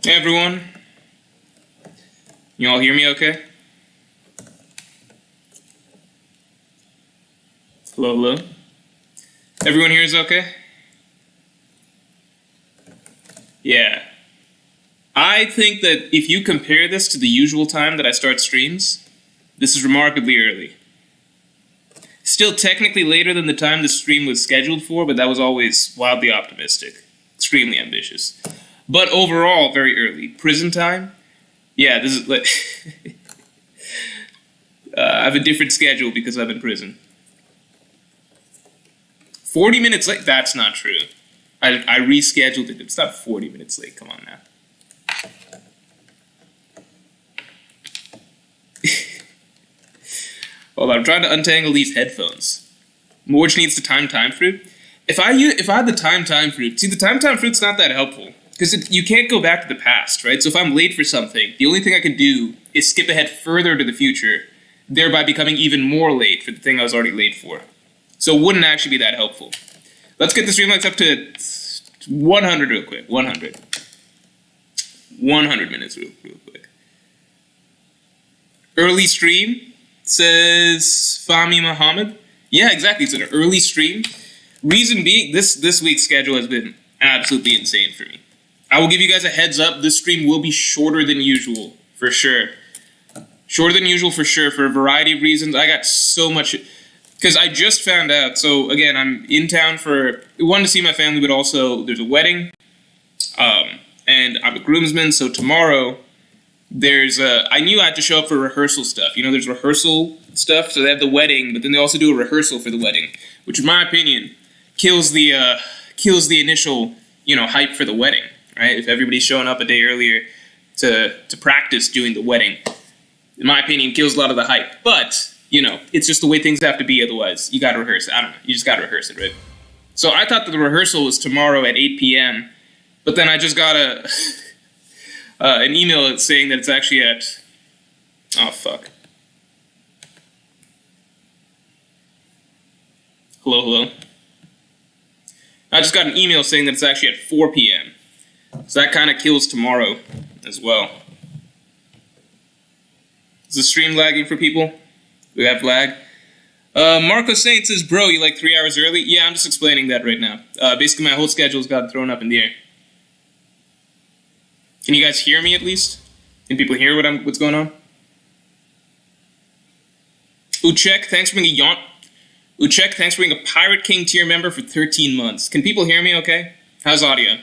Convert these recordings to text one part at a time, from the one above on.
Hey everyone. You all hear me okay? Hello, hello. Everyone here is okay? Yeah. I think that if you compare this to the usual time that I start streams, this is remarkably early. Still technically later than the time the stream was scheduled for, but that was always wildly optimistic. Extremely ambitious. But overall, very early. Prison time? Yeah, this is like... I have a different schedule because I'm in prison. 40 minutes late? That's not true. I rescheduled it. It's not 40 minutes late. Come on now. Hold on, I'm trying to untangle these headphones. Morj needs the time fruit. If I had the time fruit, see, the time fruit's not that helpful. Because you can't go back to the past, right? So if I'm late for something, the only thing I can do is skip ahead further to the future, thereby becoming even more late for the thing I was already late for. So it wouldn't actually be that helpful. Let's get the streamlights up to 100 real quick. 100. 100 minutes real quick. Early stream, says Fahmi Muhammad. Yeah, exactly. It's an early stream. Reason being, this week's schedule has been absolutely insane for me. I will give you guys a heads up. This stream will be shorter than usual, for sure. Shorter than usual, for sure, for a variety of reasons. I got so much... Because I just found out, so again, I'm in town for... One, to see my family, but also there's a wedding. And I'm a groomsman, so tomorrow there's a... I knew I had to show up for rehearsal stuff. You know, there's rehearsal stuff, so they have the wedding, but then they also do a rehearsal for the wedding, which in my opinion kills the initial, hype for the wedding, right? If everybody's showing up a day earlier to practice doing the wedding, in my opinion, kills a lot of the hype. But... it's just the way things have to be, otherwise you gotta rehearse it. I don't know, you just gotta rehearse it, right? So I thought that the rehearsal was tomorrow at 8 p.m., but then I just got an email saying that it's actually at... Oh, fuck. Hello? I just got an email saying that it's actually at 4 p.m., so that kind of kills tomorrow as well. Is the stream lagging for people? We have lag. Marco Saint says, bro, you like 3 hours early? Yeah, I'm just explaining that right now. Basically, my whole schedule's got thrown up in the air. Can you guys hear me at least? Can people hear what's going on? Uchek, thanks for being a Pirate King tier member for 13 months. Can people hear me okay? How's audio?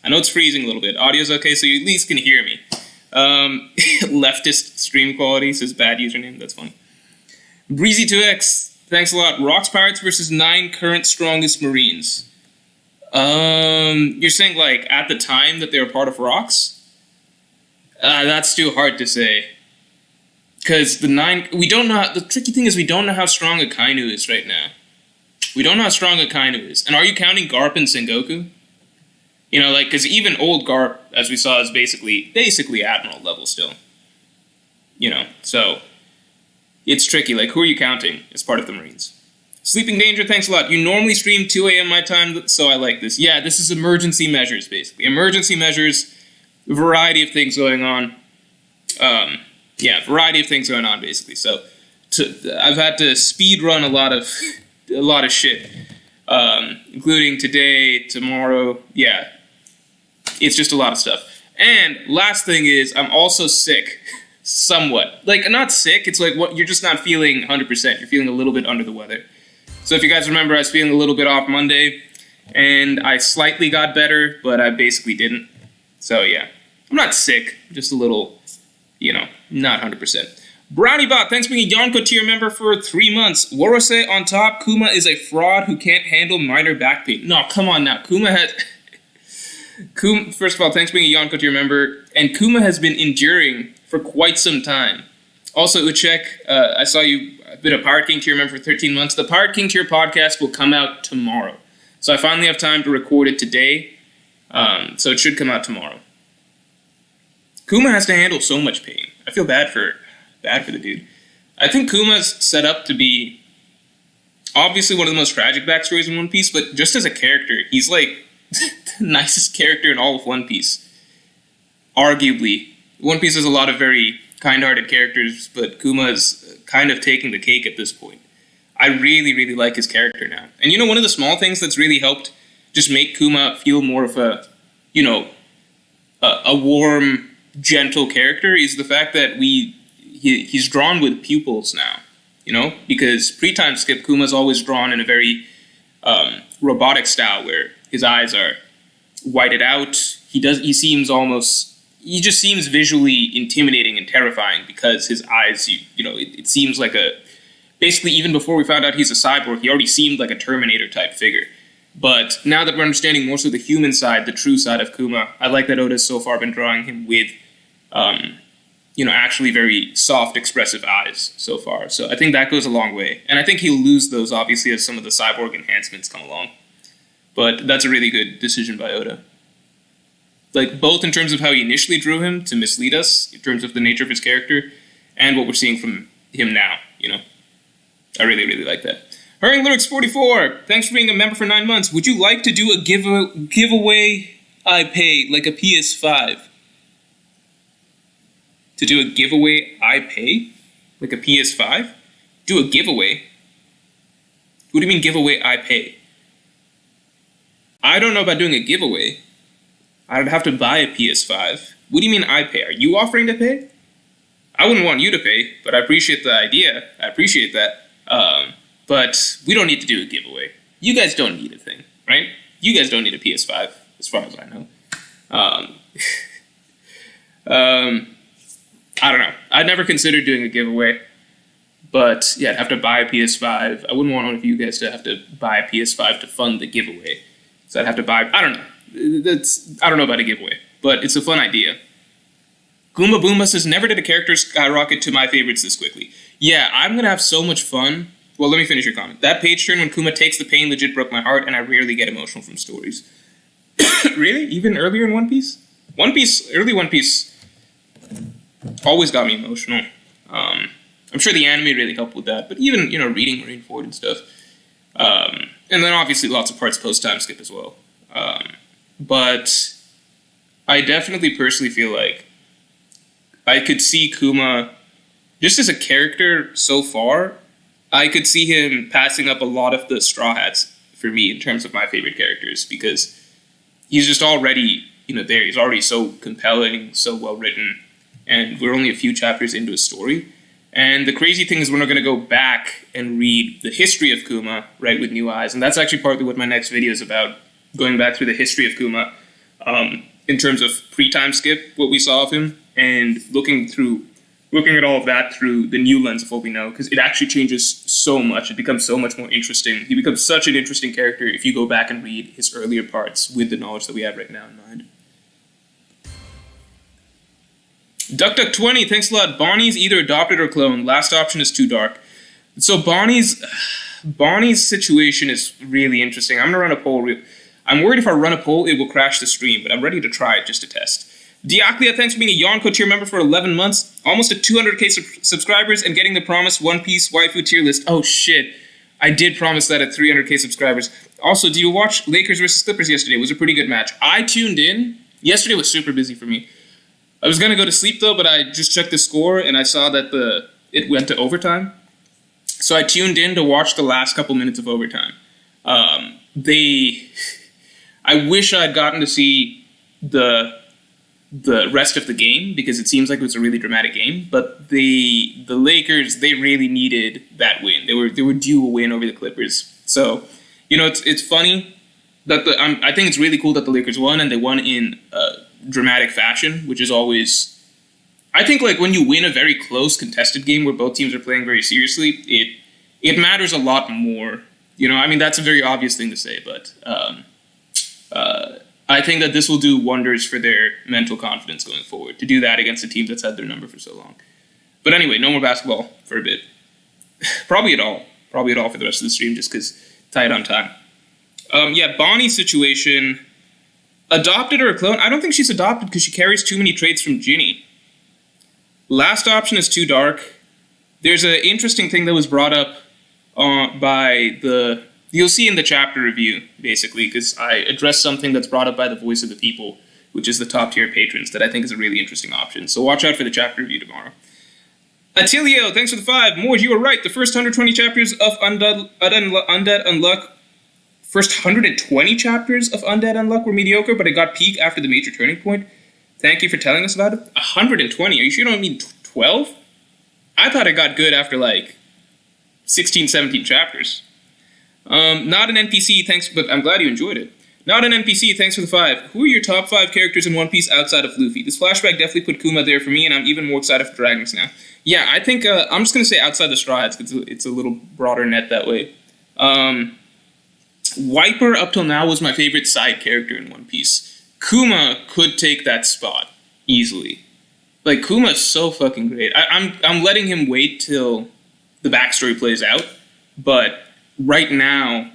I know it's freezing a little bit. Audio's okay, so you at least can hear me. Leftist stream quality says bad username. That's funny. Breezy2X, thanks a lot. Rocks Pirates versus 9 current strongest Marines. You're saying, like, at the time that they were part of Rocks? That's too hard to say. Because the 9... the tricky thing is we don't know how strong Akainu is right now. We don't know how strong Akainu is. And are you counting Garp and Sengoku? Because even old Garp, as we saw, is basically Admiral level still. So... It's tricky. Like, who are you counting as part of the Marines? Sleeping Danger, thanks a lot. You normally stream 2 a.m. my time, so I like this. Yeah, this is emergency measures, basically. Emergency measures, variety of things going on. Variety of things going on, basically. So, I've had to speed run a lot of shit, including today, tomorrow. Yeah, it's just a lot of stuff. And last thing is, I'm also sick. Somewhat. Like, not sick, it's like, you're just not feeling 100%. You're feeling a little bit under the weather. So if you guys remember, I was feeling a little bit off Monday, and I slightly got better, but I basically didn't. So yeah. I'm not sick, just a little, not 100%. BrownieBot, thanks for being a Yonko tier member for 3 months. Warose on top, Kuma is a fraud who can't handle minor back pain. No, come on now. First of all, thanks for being a Yonko tier member, and Kuma has been enduring for quite some time. Also, Uchek, I saw you have been a Pirate King tier member for 13 months. The Pirate King tier podcast will come out tomorrow. So I finally have time to record it today. So it should come out tomorrow. Kuma has to handle so much pain. I feel bad for the dude. I think Kuma's set up to be obviously one of the most tragic backstories in One Piece, but just as a character, he's like the nicest character in all of One Piece. arguably, One Piece has a lot of very kind-hearted characters, but Kuma is kind of taking the cake at this point. I really, really like his character now. And you know, one of the small things that's really helped just make Kuma feel more of a, you know, a warm, gentle character is the fact that he's drawn with pupils now, you know? Because pre-time skip, Kuma's always drawn in a very robotic style where his eyes are whited out. He just seems visually intimidating and terrifying because his eyes, you know, it seems like basically even before we found out he's a cyborg, he already seemed like a Terminator type figure. But now that we're understanding more so the human side, the true side of Kuma, I like that Oda's so far been drawing him with, you know, actually very soft, expressive eyes so far. So I think that goes a long way. And I think he'll lose those, obviously, as some of the cyborg enhancements come along. But that's a really good decision by Oda. Like, both in terms of how he initially drew him to mislead us, in terms of the nature of his character, and what we're seeing from him now, you know. I really, really like that. Hurrying Lyrics 44, thanks for being a member for 9 months. Would you like to do a giveaway I pay, like a PS5? To do a giveaway I pay? Like a PS5? Do a giveaway? What do you mean giveaway I pay? I don't know about doing a giveaway. I'd have to buy a PS5. What do you mean I pay? Are you offering to pay? I wouldn't want you to pay, but I appreciate the idea. I appreciate that. But we don't need to do a giveaway. You guys don't need a thing, right? You guys don't need a PS5, as far as I know. I don't know. I'd never considered doing a giveaway. But yeah, I'd have to buy a PS5. I wouldn't want one of you guys to have to buy a PS5 to fund the giveaway. So I'd have to buy... I don't know. I don't know about a giveaway. But it's a fun idea. Goomba Boomba says, never did a character skyrocket to my favorites this quickly. Yeah, I'm going to have so much fun. Well, let me finish your comment. That page turn when Kuma takes the pain legit broke my heart, and I rarely get emotional from stories. Really? Even earlier in One Piece? Early One Piece always got me emotional. I'm sure the anime really helped with that, but even, you know, reading Marineford and stuff. And then obviously lots of parts post-time skip as well. But I definitely personally feel like I could see Kuma, just as a character so far, I could see him passing up a lot of the Straw Hats for me in terms of my favorite characters, because he's just already, you know, there. He's already so compelling, so well written, and we're only a few chapters into his story. And the crazy thing is we're not going to go back and read the history of Kuma, right, with new eyes. And that's actually partly what my next video is about, going back through the history of Kuma in terms of pre-time skip, what we saw of him, and looking at all of that through the new lens of what we know, because it actually changes so much. It becomes so much more interesting. He becomes such an interesting character if you go back and read his earlier parts with the knowledge that we have right now in mind. DuckDuck20, thanks a lot. Bonney's either adopted or cloned. Last option is too dark. So Bonney's situation is really interesting. I'm going to run a poll. I'm worried if I run a poll, it will crash the stream, but I'm ready to try it just to test. Diaklia, thanks for being a Yonko tier member for 11 months. Almost at 200k subscribers and getting the promised One Piece waifu tier list. Oh shit. I did promise that at 300k subscribers. Also, did you watch Lakers versus Clippers yesterday? It was a pretty good match. I tuned in. Yesterday was super busy for me. I was going to go to sleep though, but I just checked the score and I saw that it went to overtime. So I tuned in to watch the last couple minutes of overtime. I wish I'd gotten to see the rest of the game, because it seems like it was a really dramatic game, but the Lakers, they really needed that win. They were due a win over the Clippers. So, you know, it's funny that I think it's really cool that the Lakers won, and they won in dramatic fashion, which is always, I think, like, when you win a very close contested game where both teams are playing very seriously, it matters a lot more. You know, I mean, that's a very obvious thing to say, but I think that this will do wonders for their mental confidence going forward, to do that against a team that's had their number for so long. But anyway, no more basketball for a bit. Probably at all for the rest of the stream, just because tight on time. Yeah, Bonney's situation, adopted or a clone? I don't think she's adopted because she carries too many traits from Ginny. Last option is too dark. There's an interesting thing that was brought up by you'll see in the chapter review, basically, because I addressed something that's brought up by the Voice of the People, which is the top tier patrons, that I think is a really interesting option. So watch out for the chapter review tomorrow. Attilio, thanks for the 5. Morj, you were right. The first 120 chapters of Undead Unluck. First 120 chapters of Undead Unluck were mediocre, but it got peak after the major turning point. Thank you for telling us about it. 120? Are you sure you don't mean 12? I thought it got good after like 16, 17 chapters. Not an NPC, thanks, but I'm glad you enjoyed it. Not an NPC, thanks for the 5. Who are your top 5 characters in One Piece outside of Luffy? This flashback definitely put Kuma there for me, and I'm even more excited for Dragons now. Yeah, I think, I'm just going to say outside the Straw Hats, because it's a little broader net that way. Wiper, up till now, was my favorite side character in One Piece. Kuma could take that spot, easily. Like, Kuma's so fucking great. I'm letting him wait till the backstory plays out, but right now,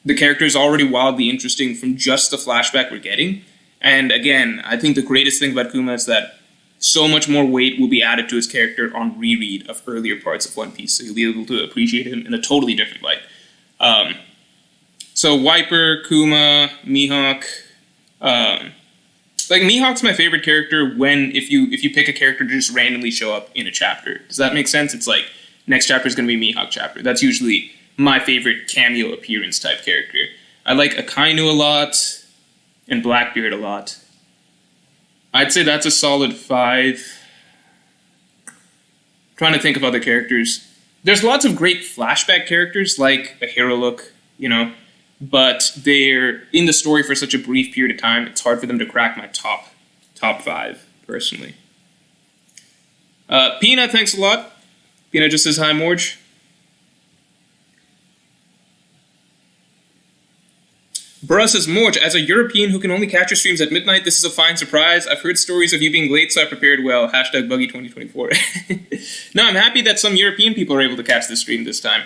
the character is already wildly interesting from just the flashback we're getting. And again, I think the greatest thing about Kuma is that so much more weight will be added to his character on reread of earlier parts of One Piece, so you'll be able to appreciate him in a totally different light. So Wiper, Kuma, Mihawk. Like, Mihawk's my favorite character if you pick a character to just randomly show up in a chapter. Does that make sense? It's like, next chapter is going to be Mihawk chapter. That's usually my favorite cameo appearance type character. I like Akainu a lot, and Blackbeard a lot. I'd say that's a solid 5. Trying to think of other characters. There's lots of great flashback characters, like a Hero Look, but they're in the story for such a brief period of time, it's hard for them to crack my top 5, personally. Pina, thanks a lot. Pina just says, hi, Morj. Burra says, Morj, as a European who can only catch your streams at midnight, this is a fine surprise. I've heard stories of you being late, so I prepared well. Hashtag Buggy 2024. No, I'm happy that some European people are able to catch this stream this time.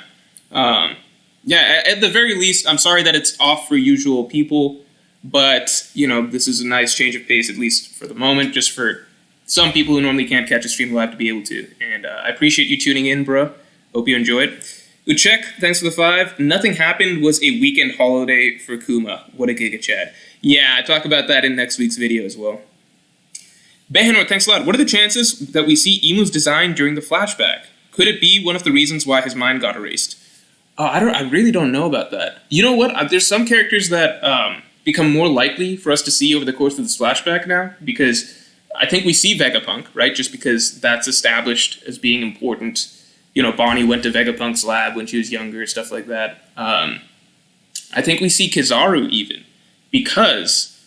Yeah, at the very least, I'm sorry that it's off for usual people, but, this is a nice change of pace, at least for the moment, just for some people who normally can't catch a stream live to be able to. And I appreciate you tuning in, bro. Hope you enjoyed. Uchek, thanks for the 5. Nothing happened was a weekend holiday for Kuma. What a Giga Chad. Yeah, I talk about that in next week's video as well. Behenor, thanks a lot. What are the chances that we see Imu's design during the flashback? Could it be one of the reasons why his mind got erased? I really don't know about that. You know what? There's some characters that become more likely for us to see over the course of this flashback now, because I think we see Vegapunk, right? Just because that's established as being important. Bonney went to Vegapunk's lab when she was younger, stuff like that. I think we see Kizaru even, because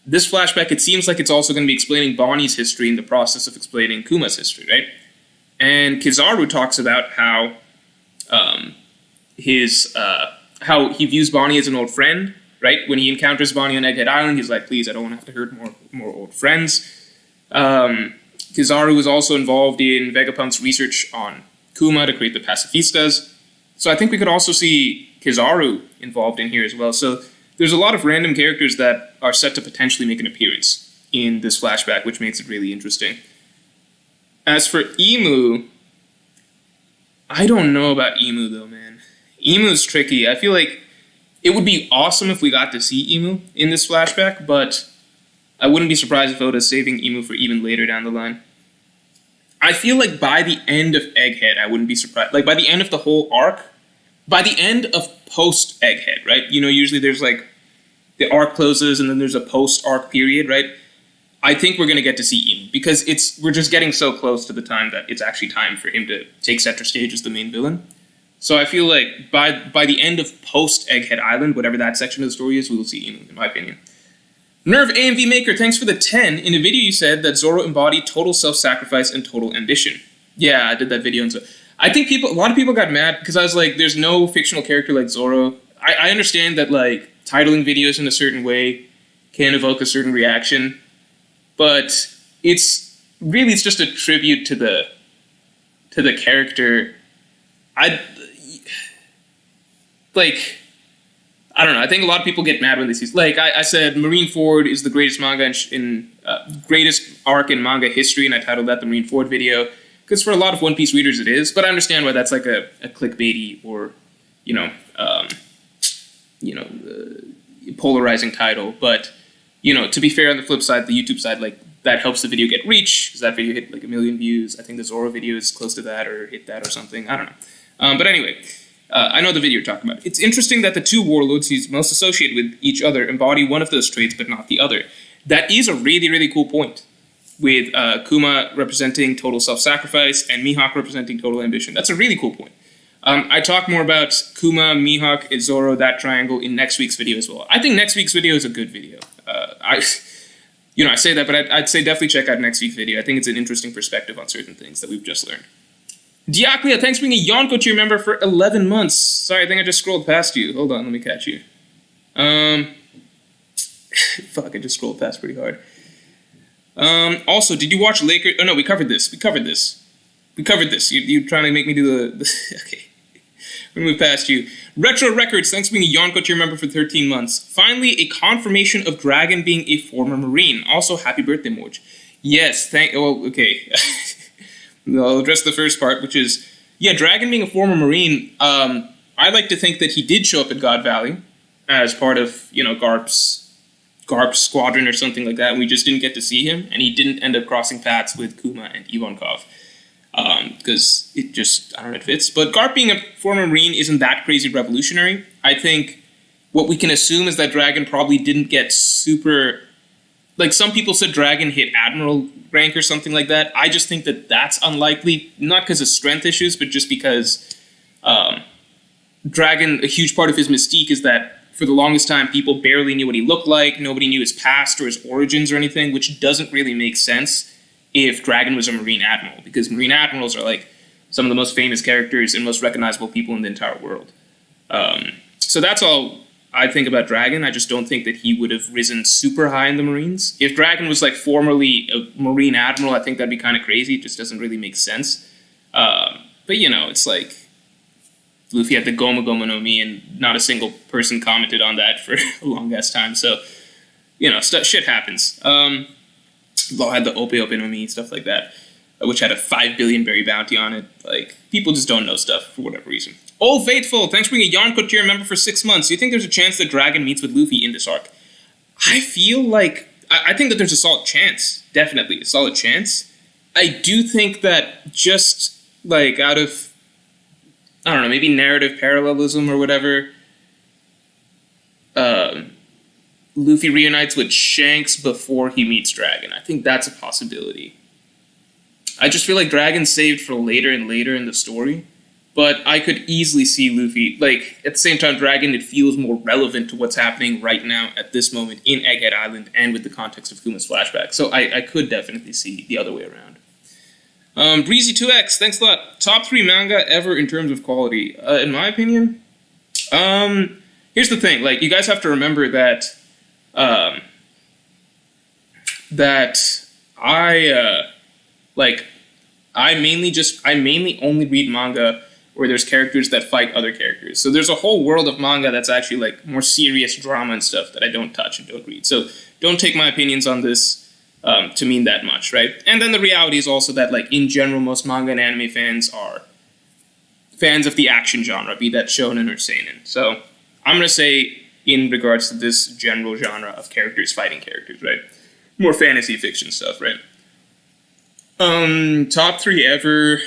this flashback, it seems like it's also going to be explaining Bonney's history in the process of explaining Kuma's history, right? And Kizaru talks about how how he views Bonney as an old friend, right? When he encounters Bonney on Egghead Island, he's like, please, I don't want to have to hurt more old friends. Kizaru was also involved in Vegapunk's research on Kuma to create the Pacifistas. So I think we could also see Kizaru involved in here as well. So there's a lot of random characters that are set to potentially make an appearance in this flashback, which makes it really interesting. As for Imu, I don't know about Imu though, man. Imu's tricky. I feel like it would be awesome if we got to see Imu in this flashback, but I wouldn't be surprised if Oda's saving Imu for even later down the line. I feel like by the end of Egghead, I wouldn't be surprised. Like, by the end of the whole arc, by the end of post-Egghead, right? Usually there's, like, the arc closes and then there's a post-arc period, right? I think we're going to get to see Imu, because we're just getting so close to the time that it's actually time for him to take center stage as the main villain. So I feel like by the end of post-Egghead Island, whatever that section of the story is, we will see Imu, in my opinion. Nerve AMV Maker, thanks for the 10. In a video you said that Zoro embodied total self-sacrifice and total ambition. Yeah, I did that video. And so I think a lot of people got mad because I was like, there's no fictional character like Zoro. I understand that, like, titling videos in a certain way can evoke a certain reaction, but it's just a tribute to the character. I don't know. I think a lot of people get mad when they see... Like, I said Marineford is the greatest manga greatest arc in manga history, and I titled that the Marineford video, because for a lot of One Piece readers it is, but I understand why that's like a clickbaity or, polarizing title. But to be fair, on the flip side, the YouTube side, like, that helps the video get reach, because that video hit like 1 million views. I think the Zoro video is close to that, or hit that or something. I don't know. But anyway, I know the video you're talking about. It's interesting that the two warlords he's most associated with each other embody one of those traits, but not the other. That is a really, really cool point, with Kuma representing total self-sacrifice and Mihawk representing total ambition. That's a really cool point. I talk more about Kuma, Mihawk, and Zoro, that triangle, in next week's video as well. I think next week's video is a good video. I say that, but I'd say definitely check out next week's video. I think it's an interesting perspective on certain things that we've just learned. Diaklia, thanks for being a Yonko tier member for 11 months. Sorry, I think I just scrolled past you. Hold on, let me catch you. Fuck, I just scrolled past pretty hard. Also, did you watch Lakers? Oh no, we covered this. You're trying to make me do the okay. We're gonna move past you. Retro Records, thanks for being a Yonko tier member for 13 months. Finally, a confirmation of Dragon being a former Marine. Also, happy birthday, Morj. Yes, okay. I'll address the first part, which is, yeah, Dragon being a former Marine, I like to think that he did show up at God Valley as part of, Garp's squadron or something like that, and we just didn't get to see him, and he didn't end up crossing paths with Kuma and Ivankov. Because it just, I don't know if it fits. But Garp being a former Marine isn't that crazy revolutionary. I think what we can assume is that Dragon probably didn't get super... Like, some people said Dragon hit Admiral rank or something like that. I just think that that's unlikely, not because of strength issues, but just because Dragon, a huge part of his mystique is that for the longest time, people barely knew what he looked like. Nobody knew his past or his origins or anything, which doesn't really make sense if Dragon was a Marine Admiral, because Marine Admirals are like some of the most famous characters and most recognizable people in the entire world. So that's all I think about Dragon. I just don't think that he would have risen super high in the Marines. If Dragon was like formerly a Marine Admiral, I think that'd be kind of crazy. It just doesn't really make sense. But it's like Luffy had the Goma Goma no Mi, and not a single person commented on that for a long ass time. So, shit happens. Law had the Ope Ope no Mi, stuff like that, which had a 5 billion berry bounty on it. Like, people just don't know stuff for whatever reason. Old Faithful, thanks for being a Yonko tier member for 6 months. Do you think there's a chance that Dragon meets with Luffy in this arc? I feel like, I think that there's a solid chance. Definitely, a solid chance. I do think that just, like, out of, I don't know, maybe narrative parallelism or whatever, Luffy reunites with Shanks before he meets Dragon. I think that's a possibility. I just feel like Dragon's saved for later and later in the story, but I could easily see Luffy, like, at the same time, Dragon, it feels more relevant to what's happening right now at this moment in Egghead Island and with the context of Kuma's flashback. So I could definitely see the other way around. Breezy2X, thanks a lot. Top 3 manga ever in terms of quality. In my opinion, here's the thing, like, you guys have to remember that I mainly only read manga where there's characters that fight other characters. So there's a whole world of manga that's actually like more serious drama and stuff that I don't touch and don't read. So don't take my opinions on this to mean that much, right? And then the reality is also that, like, in general, most manga and anime fans are fans of the action genre, be that shonen or seinen. So I'm gonna say, in regards to this general genre of characters fighting characters, right? More fantasy fiction stuff, right? Top 3 ever.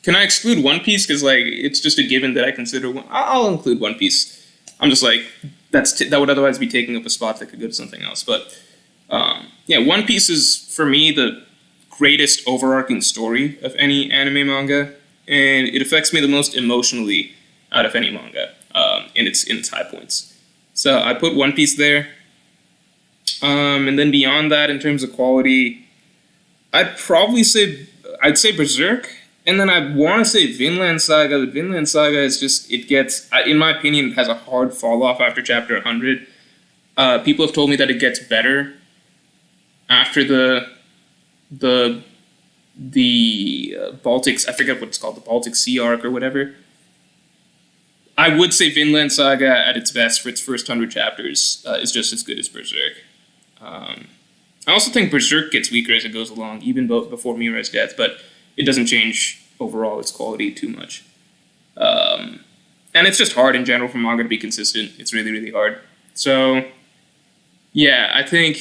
Can I exclude One Piece? Because, like, it's just a given that I consider one. I'll include One Piece. I'm just like, that would otherwise be taking up a spot that could go to something else. But, One Piece is, for me, the greatest overarching story of any anime manga. And it affects me the most emotionally out of any manga. In its high points. So I put One Piece there. And then beyond that, in terms of quality, I'd say Berserk, and then I want to say Vinland Saga, but Vinland Saga is just, it gets, in my opinion, it has a hard fall off after chapter 100. People have told me that it gets better after the Baltics, I forget what it's called, the Baltic Sea arc or whatever. I would say Vinland Saga at its best for its first 100 chapters is just as good as Berserk. I also think Berserk gets weaker as it goes along, even before Miura's death, but it doesn't change overall its quality too much. And it's just hard in general for manga to be consistent. It's really, really hard. So, Yeah, I think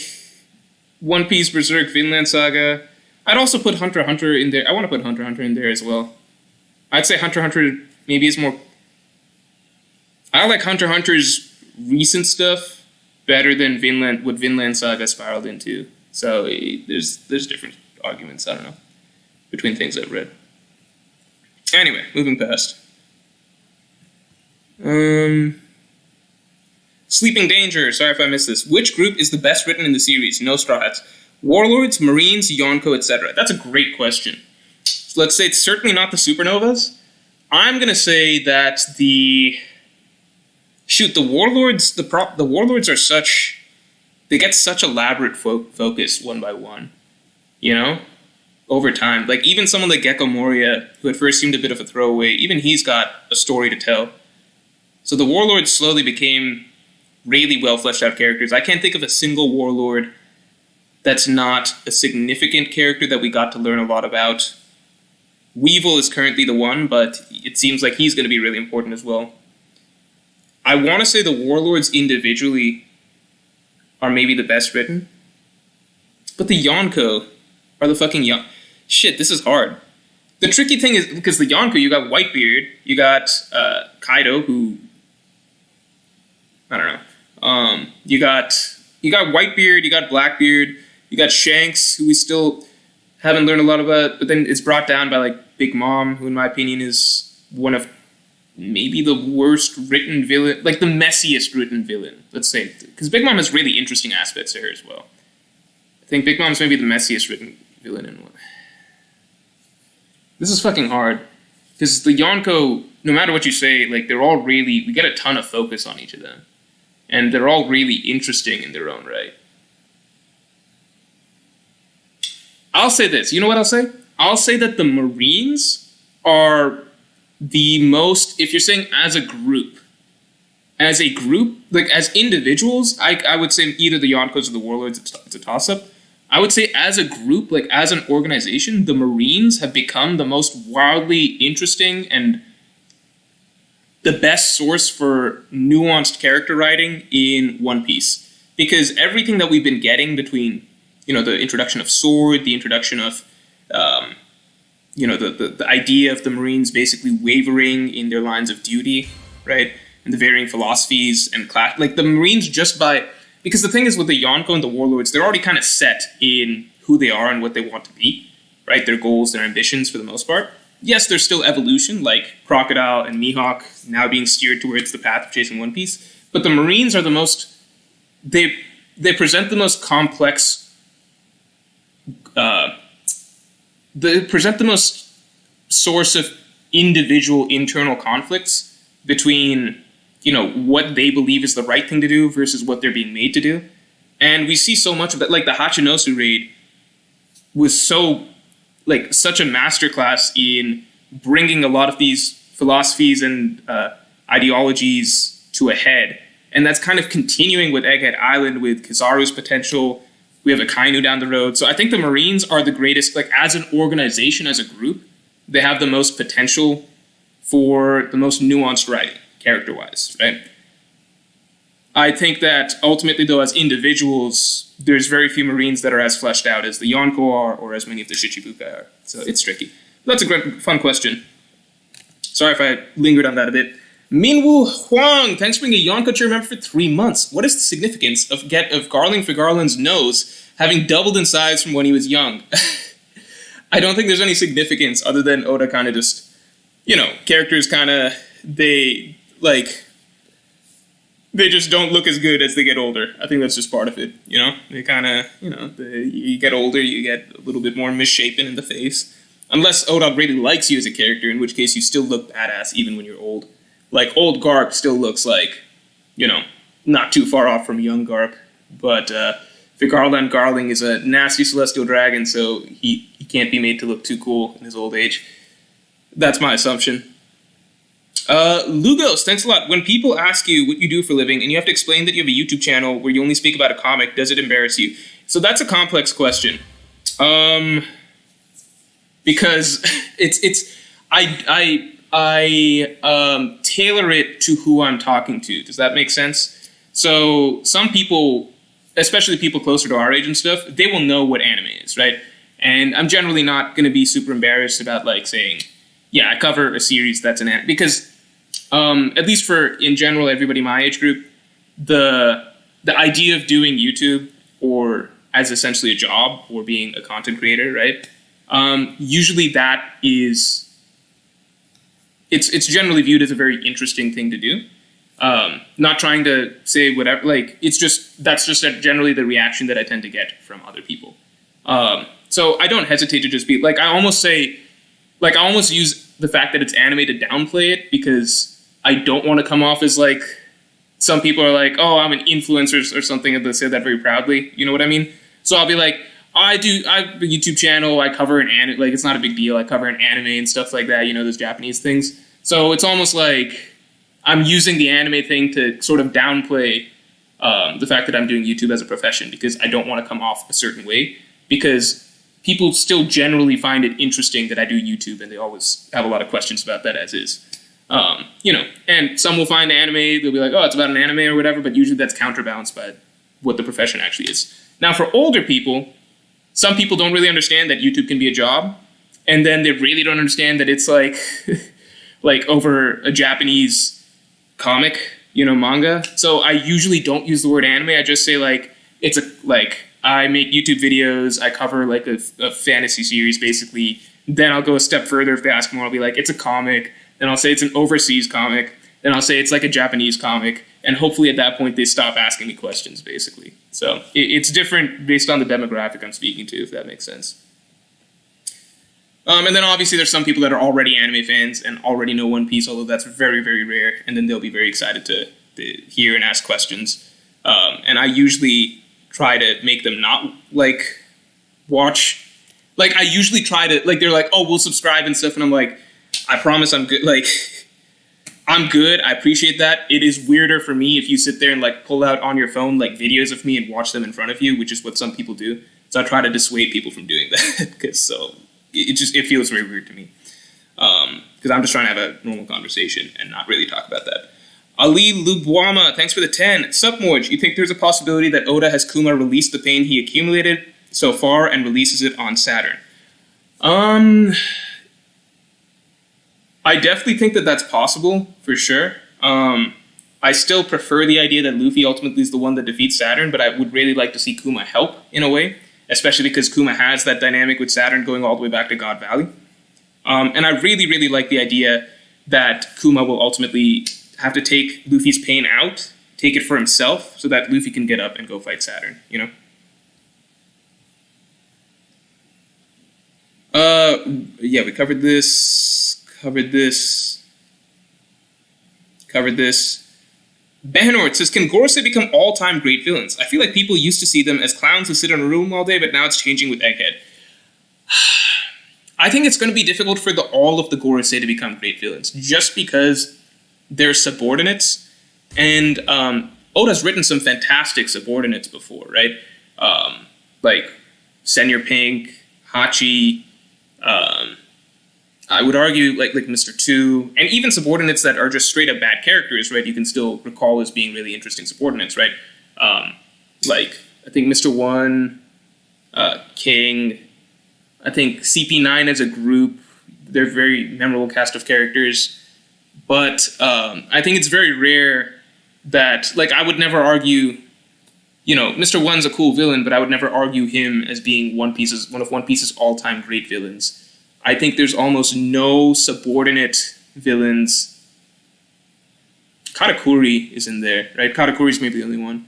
One Piece, Berserk, Vinland Saga. I'd also put Hunter x Hunter in there. I want to put Hunter x Hunter in there as well. I'd say Hunter x Hunter maybe is more... I like Hunter x Hunter's recent stuff better than what Vinland Saga spiraled into. So there's different arguments, I don't know, between things I've read. Anyway, moving past. Sleeping Danger, sorry if I missed this. Which group is the best written in the series? No Straw Hats. Warlords, Marines, Yonko, etc. That's a great question. So let's say it's certainly not the Supernovas. I'm going to say that the Warlords, the Warlords are such... They get such elaborate focus one by one, you know? Over time. Like, even someone like Gecko Moria, who at first seemed a bit of a throwaway, even he's got a story to tell. So the Warlords slowly became really well fleshed out characters. I can't think of a single Warlord that's not a significant character that we got to learn a lot about. Weevil is currently the one, but it seems like he's going to be really important as well. I want to say the Warlords individually are maybe the best written. But the Yonko are the fucking Shit, this is hard. The tricky thing is, because the Yonko, you got Whitebeard, you got Kaido, who... I don't know. You got Whitebeard, you got Blackbeard, you got Shanks, who we still haven't learned a lot about, but then it's brought down by, like, Big Mom, who in my opinion is one of maybe the worst written villain, like the messiest written villain, let's say. Because Big Mom has really interesting aspects to her as well. I think Big Mom's maybe the messiest written villain in one. This is fucking hard. Because the Yonko, no matter what you say, like, they're all really, we get a ton of focus on each of them. And they're all really interesting in their own right. I'll say this. You know what I'll say? I'll say that the Marines are the most, if you're saying as a group, like as individuals, I would say either the Yonkos or the Warlords, it's a toss-up. I would say as a group, like as an organization, the Marines have become the most wildly interesting and the best source for nuanced character writing in One Piece. Because everything that we've been getting between, you know, the introduction of Sword, the introduction of, you know, the idea of the Marines basically wavering in their lines of duty, right? And the varying philosophies and class, like the Marines just by, because the thing is with the Yonko and the Warlords, they're already kind of set in who they are and what they want to be, right? Their goals, their ambitions for the most part. Yes, there's still evolution, like Crocodile and Mihawk now being steered towards the path of chasing One Piece. But the Marines are the most, they present the most complex, they present the most source of individual internal conflicts between, you know, what they believe is the right thing to do versus what they're being made to do. And we see so much of that, like the Hachinosu raid was so, like, such a masterclass in bringing a lot of these philosophies and ideologies to a head. And that's kind of continuing with Egghead Island, with Kizaru's potential. We have Akainu down the road. So I think the Marines are the greatest, like, as an organization, as a group, they have the most potential for the most nuanced writing, character-wise, right? I think that ultimately, though, as individuals, there's very few Marines that are as fleshed out as the Yonko are or as many of the Shichibukai are. So it's tricky. That's a great, fun question. Sorry if I lingered on that a bit. Minwoo Huang, thanks for being a Yonko to remember for 3 months. What is the significance of Garling for Garland's nose having doubled in size from when he was young? I don't think there's any significance other than Oda kind of just, you know, characters kind of, they just don't look as good as they get older. I think that's just part of it, you know? They kind of, you know, you get older, you get a little bit more misshapen in the face. Unless Oda really likes you as a character, in which case you still look badass even when you're old. Like, old Garp still looks like, you know, not too far off from young Garp. But Garland Garling is a nasty celestial dragon, so he can't be made to look too cool in his old age. That's my assumption. Lugos, thanks a lot. When people ask you what you do for a living and you have to explain that you have a YouTube channel where you only speak about a comic, does it embarrass you? So that's a complex question. Because I tailor it to who I'm talking to. Does that make sense? So some people, especially people closer to our age and stuff, they will know what anime is, right? And I'm generally not going to be super embarrassed about like saying, yeah, I cover a series that's an anime, because at least for in general everybody my age group, the idea of doing YouTube or as essentially a job or being a content creator, right? Usually that is it's generally viewed as a very interesting thing to do. Not trying to say whatever, like, it's just, that's just generally the reaction that I tend to get from other people. So I don't hesitate to just be, like, I almost use the fact that it's anime to downplay it, because I don't want to come off as, like, some people are like, oh, I'm an influencer or something, and they say that very proudly, you know what I mean? So I'll be like, I have a YouTube channel, I cover an anime, like, it's not a big deal, I cover an anime and stuff like that, you know, those Japanese things. So it's almost like I'm using the anime thing to sort of downplay the fact that I'm doing YouTube as a profession, because I don't want to come off a certain way, because people still generally find it interesting that I do YouTube, and they always have a lot of questions about that as is. You know, and some will find anime, they'll be like, oh, it's about an anime or whatever, but usually that's counterbalanced by what the profession actually is. Now, for older people, some people don't really understand that YouTube can be a job, and then they really don't understand that it's like, like over a Japanese comic, you know, manga. So I usually don't use the word anime. I just say like, it's a, like, I make YouTube videos, I cover like a fantasy series basically. Then I'll go a step further if they ask more, I'll be like, it's a comic. Then I'll say it's an overseas comic. Then I'll say it's like a Japanese comic. And hopefully at that point they stop asking me questions basically. So it's different based on the demographic I'm speaking to, if that makes sense. And then obviously there's some people that are already anime fans and already know One Piece, although that's very, very rare. And then they'll be very excited to hear and ask questions. And I usually try to make them not, like, watch. Like, I usually try to, like, they're like, oh, we'll subscribe and stuff. And I'm like, I promise I'm good. Like, I'm good. I appreciate that. It is weirder for me if you sit there and, like, pull out on your phone, like, videos of me and watch them in front of you, which is what some people do. So I try to dissuade people from doing that, because so it feels very weird to me. Because I'm just trying to have a normal conversation and not really talk about that. Ali Lubwama, thanks for the 10. Sup, Morj, you think there's a possibility that Oda has Kuma release the pain he accumulated so far and releases it on Saturn? I definitely think that that's possible, for sure. I still prefer the idea that Luffy ultimately is the one that defeats Saturn, but I would really like to see Kuma help, in a way, especially because Kuma has that dynamic with Saturn going all the way back to God Valley. And I really, really like the idea that Kuma will ultimately have to take Luffy's pain out, take it for himself, so that Luffy can get up and go fight Saturn, you know? Yeah, we covered this. Behenort says, can Gorosei become all-time great villains? I feel like people used to see them as clowns who sit in a room all day, but now it's changing with Egghead. I think it's going to be difficult for all of the Gorosei to become great villains, just because they're subordinates, and Oda's written some fantastic subordinates before, right? Like Senor Pink, Hachi, I would argue like Mr. Two, and even subordinates that are just straight up bad characters, right? You can still recall as being really interesting subordinates, right? Like I think Mr. One, King, I think CP9 as a group, they're very memorable cast of characters. But I think it's very rare that, like, I would never argue, you know, Mr. One's a cool villain, but I would never argue him as being one of One Piece's all-time great villains. I think there's almost no subordinate villains. Katakuri is in there, right? Katakuri's maybe the only one.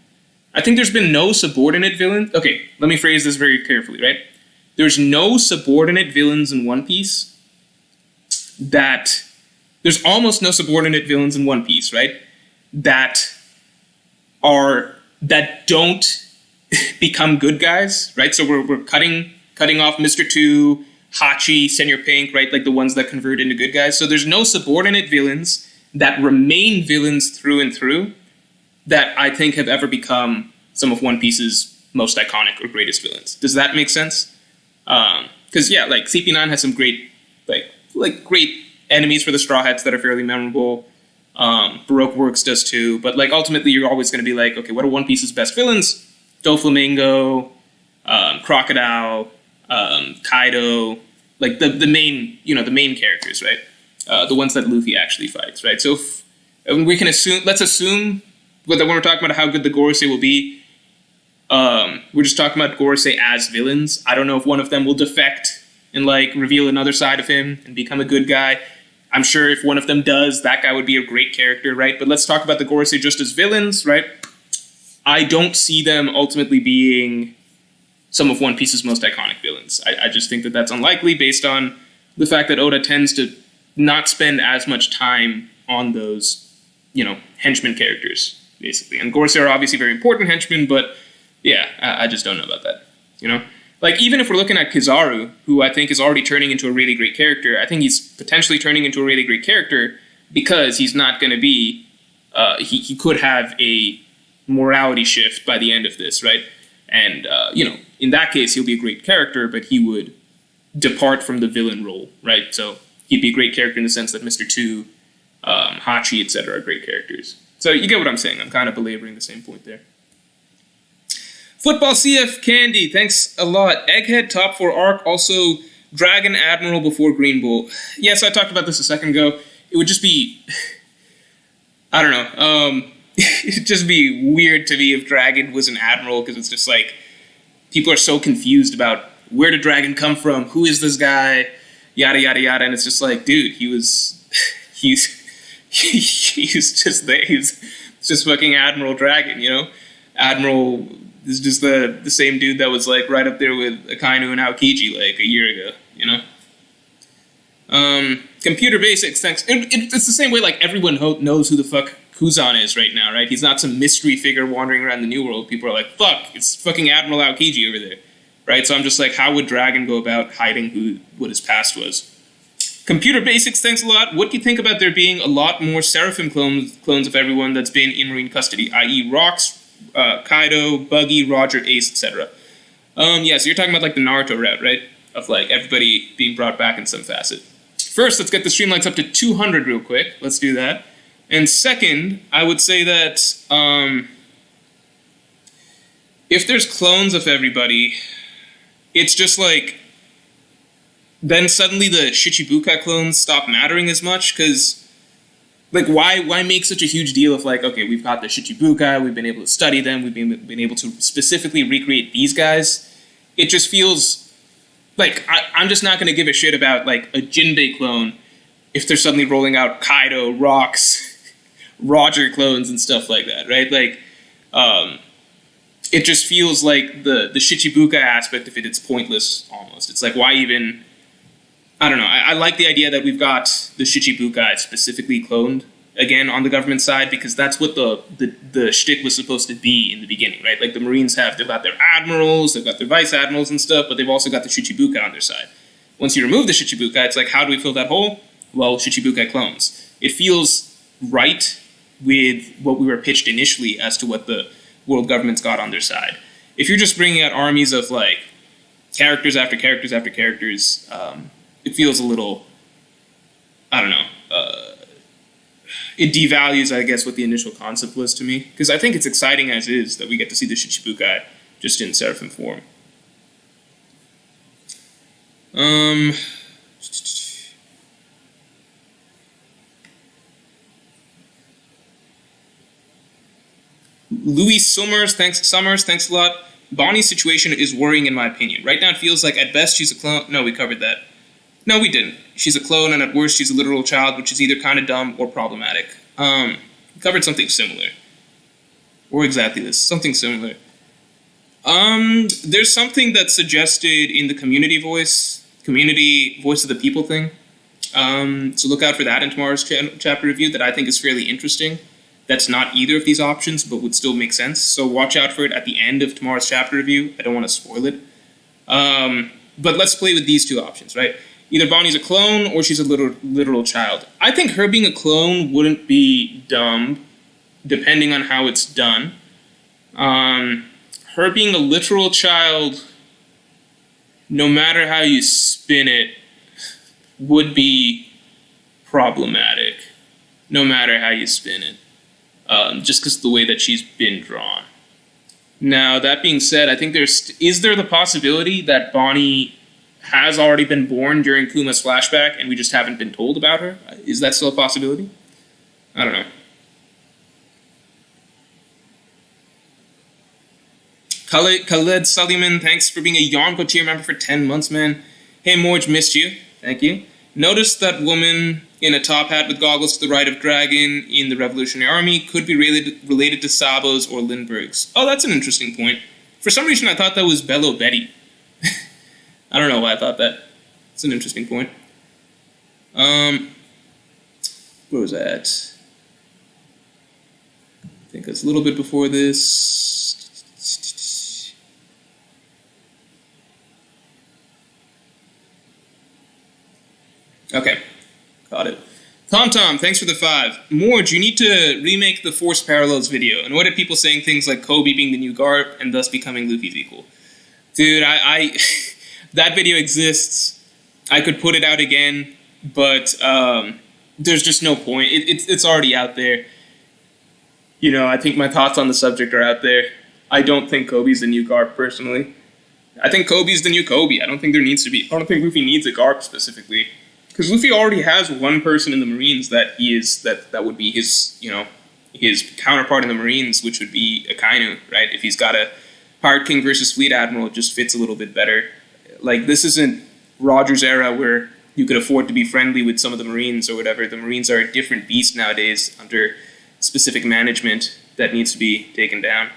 I think there's been no subordinate villain. Okay, let me phrase this very carefully, right? There's no subordinate villains in One Piece that... There's almost no subordinate villains in One Piece, right? That don't become good guys, right? So we're cutting off Mr. Two, Hachi, Senor Pink, right? Like the ones that convert into good guys. So there's no subordinate villains that remain villains through and through that I think have ever become some of One Piece's most iconic or greatest villains. Does that make sense? Because yeah, like CP9 has some great, like great enemies for the Straw Hats that are fairly memorable. Baroque Works does too, but like ultimately you're always going to be like, okay, what are One Piece's best villains? Doflamingo, Crocodile, Kaido, like the main, the main characters, right? The ones that Luffy actually fights, right? So we can let's assume that when we're talking about how good the Gorosei will be, we're just talking about Gorosei as villains. I don't know if one of them will defect and like reveal another side of him and become a good guy. I'm sure if one of them does, that guy would be a great character, right? But let's talk about the Gorosei just as villains, right? I don't see them ultimately being some of One Piece's most iconic villains. I just think that that's unlikely based on the fact that Oda tends to not spend as much time on those, henchmen characters, basically. And Gorosei are obviously very important henchmen, but yeah, I just don't know about that, Like, even if we're looking at Kizaru, who I think is already turning into a really great character, I think he's potentially turning into a really great character because he's not going to be... he could have a morality shift by the end of this, right? And, in that case, he'll be a great character, but he would depart from the villain role, right? So he'd be a great character in the sense that Mr. 2, Hachi, etc. are great characters. So you get what I'm saying. I'm kind of belaboring the same point there. Football CF Candy, thanks a lot. Egghead top 4 arc, also Dragon Admiral before Green Bull. Yes, I talked about this a second ago. It would just be... I don't know. It'd just be weird to me if Dragon was an admiral, because it's just like... People are so confused about where did Dragon come from? Who is this guy? Yada, yada, yada. And it's just like, dude, he was just there. He was just fucking Admiral Dragon, Admiral... This is just the same dude that was like right up there with Akainu and Aokiji like a year ago, Computer basics, thanks. It's the same way like everyone knows who the fuck Kuzan is right now, right? He's not some mystery figure wandering around the New World. People are like, fuck, it's fucking Admiral Aokiji over there, right? So I'm just like, how would Dragon go about hiding what his past was? Computer basics, thanks a lot. What do you think about there being a lot more Seraphim clones of everyone that's been in Marine custody, i.e. Rocks, Kaido, Buggy, Roger, Ace, etc. So you're talking about like the Naruto route, right? Of like everybody being brought back in some facet. First, let's get the streamlines up to 200 real quick. Let's do that. And second, I would say that if there's clones of everybody, it's just like then suddenly the Shichibukai clones stop mattering as much, because like, why make such a huge deal of like, okay, we've got the Shichibukai, we've been able to study them, we've been able to specifically recreate these guys. It just feels like I'm just not going to give a shit about like a Jinbei clone if they're suddenly rolling out Kaido, Rocks, Roger clones and stuff like that, right? Like, it just feels like the Shichibukai aspect of it's pointless almost. It's like, why even... I don't know. I like the idea that we've got the Shichibukai specifically cloned again on the government side, because that's what the shtick was supposed to be in the beginning, right? Like the Marines they've got their admirals, they've got their vice admirals and stuff, but they've also got the Shichibukai on their side. Once you remove the Shichibukai, it's like, how do we fill that hole? Well, Shichibukai clones. It feels right with what we were pitched initially as to what the world government's got on their side. If you're just bringing out armies of like characters after characters after characters, it feels a little, I don't know, it devalues, I guess, what the initial concept was to me. Because I think it's exciting as is that we get to see the Shichibukai just in Seraphim form. Louis Summers, thanks a lot. Bonney's situation is worrying in my opinion. Right now it feels like at best she's a clone. No, we covered that. No, we didn't. She's a clone, and at worst she's a literal child, which is either kind of dumb or problematic. We covered something similar. Or exactly this. Something similar. There's something that's suggested in the community voice of the people thing. So look out for that in tomorrow's chapter review that I think is fairly interesting. That's not either of these options, but would still make sense. So watch out for it at the end of tomorrow's chapter review. I don't want to spoil it. But let's play with these two options, right? Either Bonnie's a clone or she's a literal child. I think her being a clone wouldn't be dumb, depending on how it's done. Her being a literal child, no matter how you spin it, would be problematic. No matter how you spin it. Just because of the way that she's been drawn. Now, that being said, I think is there the possibility that Bonney has already been born during Kuma's flashback and we just haven't been told about her? Is that still a possibility? I don't know. Khaled Suleiman, thanks for being a Yonko tier member for 10 months, man. Hey, Morj, missed you. Thank you. Noticed that woman in a top hat with goggles to the right of Dragon in the Revolutionary Army could be related to Sabo's or Lindbergh's. Oh, that's an interesting point. For some reason, I thought that was Bello Betty. I don't know why I thought that. It's an interesting point. Where was that? I think it's a little bit before this. Okay, got it. Tom, thanks for the 5. Morj, you need to remake the Force Parallels video. And what are people saying things like Koby being the new Garp and thus becoming Luffy's equal? Dude, I that video exists. I could put it out again, but there's just no point. It's already out there. You know, I think my thoughts on the subject are out there. I don't think Koby's the new Garp, personally. I think Koby's the new Koby. I don't think Luffy needs a Garp specifically. Because Luffy already has one person in the Marines that would be his, you know, his counterpart in the Marines, which would be Akainu, right? If he's got a Pirate King versus Fleet Admiral, it just fits a little bit better. Like, this isn't Roger's era where you could afford to be friendly with some of the Marines or whatever. The Marines are a different beast nowadays under specific management that needs to be taken down.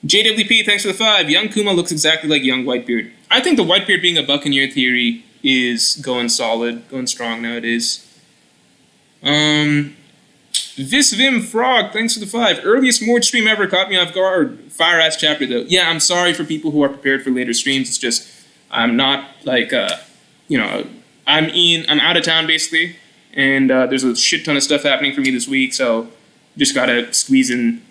JWP, thanks for the 5. Young Kuma looks exactly like young Whitebeard. I think the Whitebeard being a Buccaneer theory is going solid, going strong nowadays. Visvim Frog, thanks for the 5. Earliest Morj stream ever caught me off guard. Fire ass chapter though. Yeah, I'm sorry for people who are prepared for later streams. It's just I'm not like you know, I'm out of town basically, and there's a shit ton of stuff happening for me this week, so just gotta squeeze in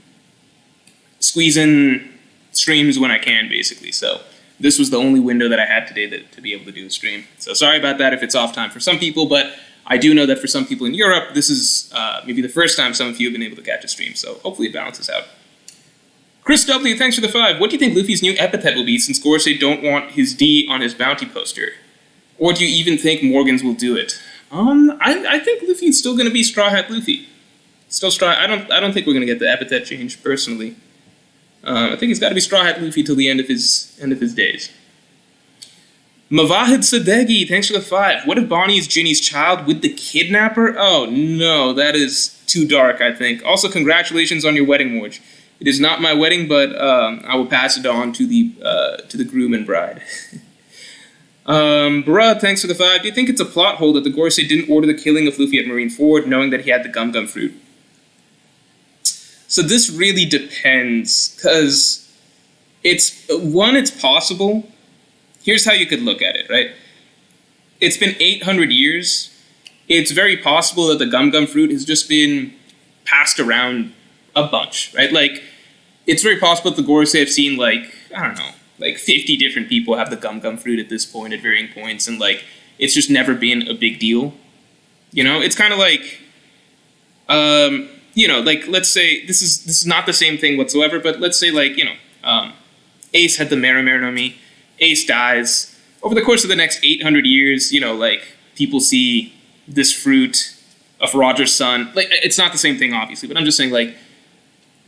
streams when I can basically. So this was the only window that I had today to be able to do a stream. So sorry about that if it's off time for some people, but I do know that for some people in Europe, this is maybe the first time some of you have been able to catch a stream, so hopefully it balances out. Chris W, thanks for the 5. What do you think Luffy's new epithet will be since Gorosei don't want his D on his bounty poster? Or do you even think Morgans will do it? I think Luffy's still going to be Straw Hat Luffy. Still Straw. I don't think we're going to get the epithet change personally. I think he's got to be Straw Hat Luffy till the end of his days. Mavahid Sadegi, thanks for the 5. What if Bonney is Ginny's child with the kidnapper? Oh no, that is too dark, I think. Also, congratulations on your wedding, Morj. It is not my wedding, but I will pass it on to the groom and bride. Bruh, thanks for the 5. Do you think it's a plot hole that the Gorosei didn't order the killing of Luffy at Marineford, knowing that he had the Gum Gum fruit? So this really depends, because it's possible. Here's how you could look at it, right? It's been 800 years. It's very possible that the Gum Gum fruit has just been passed around a bunch, right? Like, it's very possible that the Gorosei have seen, like, I don't know, like 50 different people have the Gum Gum fruit at this point at varying points, and, like, it's just never been a big deal. You know, it's kind of like, you know, like, let's say, this is not the same thing whatsoever, but let's say, like, you know, Ace had the Marimar no Mi. Ace dies. Over the course of the next 800 years, you know, like, people see this fruit of Roger's son. Like, it's not the same thing, obviously, but I'm just saying, like,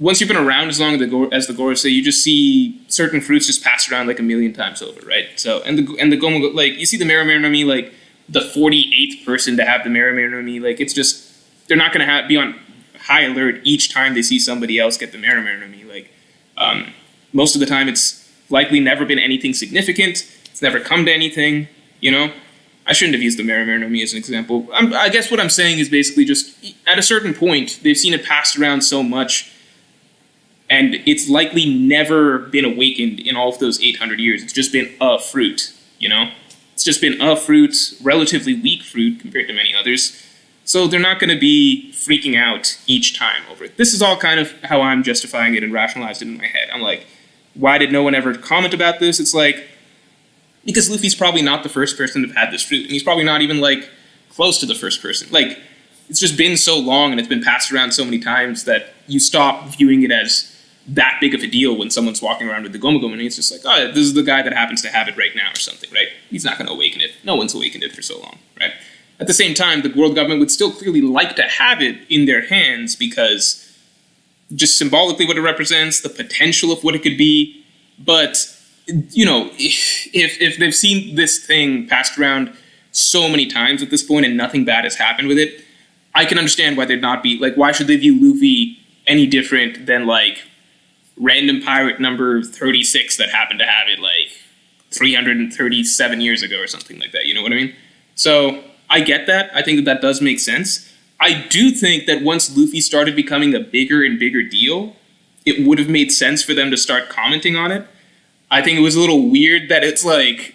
once you've been around as long as the Gorosei, you just see certain fruits just passed around, like, a million times over, right? So, and the Gomu, like, you see the Marimar no Mi, like, the 48th person to have the Marimar no Mi, like, it's just, they're not going to be on high alert each time they see somebody else get the Marimar no Mi. Like, most of the time it's likely never been anything significant. It's never come to anything, you know? I shouldn't have used the Marimar no Mi as an example. I guess what I'm saying is basically just, at a certain point, they've seen it passed around so much, and it's likely never been awakened in all of those 800 years. It's just been a fruit, you know? It's just been a fruit, relatively weak fruit compared to many others. So they're not going to be freaking out each time over it. This is all kind of how I'm justifying it and rationalized it in my head. I'm like, why did no one ever comment about this? It's like, because Luffy's probably not the first person to have had this fruit, and he's probably not even, like, close to the first person. Like, it's just been so long and it's been passed around so many times that you stop viewing it as that big of a deal when someone's walking around with the Gomu Gomu, and it's just like, oh, this is the guy that happens to have it right now or something, right? He's not going to awaken it. No one's awakened it for so long, right? At the same time, the world government would still clearly like to have it in their hands because just symbolically what it represents, the potential of what it could be. But, you know, if they've seen this thing passed around so many times at this point and nothing bad has happened with it, I can understand why they'd not be, like, why should they view Luffy any different than, like, random pirate number 36 that happened to have it, like, 337 years ago or something like that, you know what I mean? So, I get that. I think that does make sense. I do think that once Luffy started becoming a bigger and bigger deal, it would have made sense for them to start commenting on it. I think it was a little weird that it's like,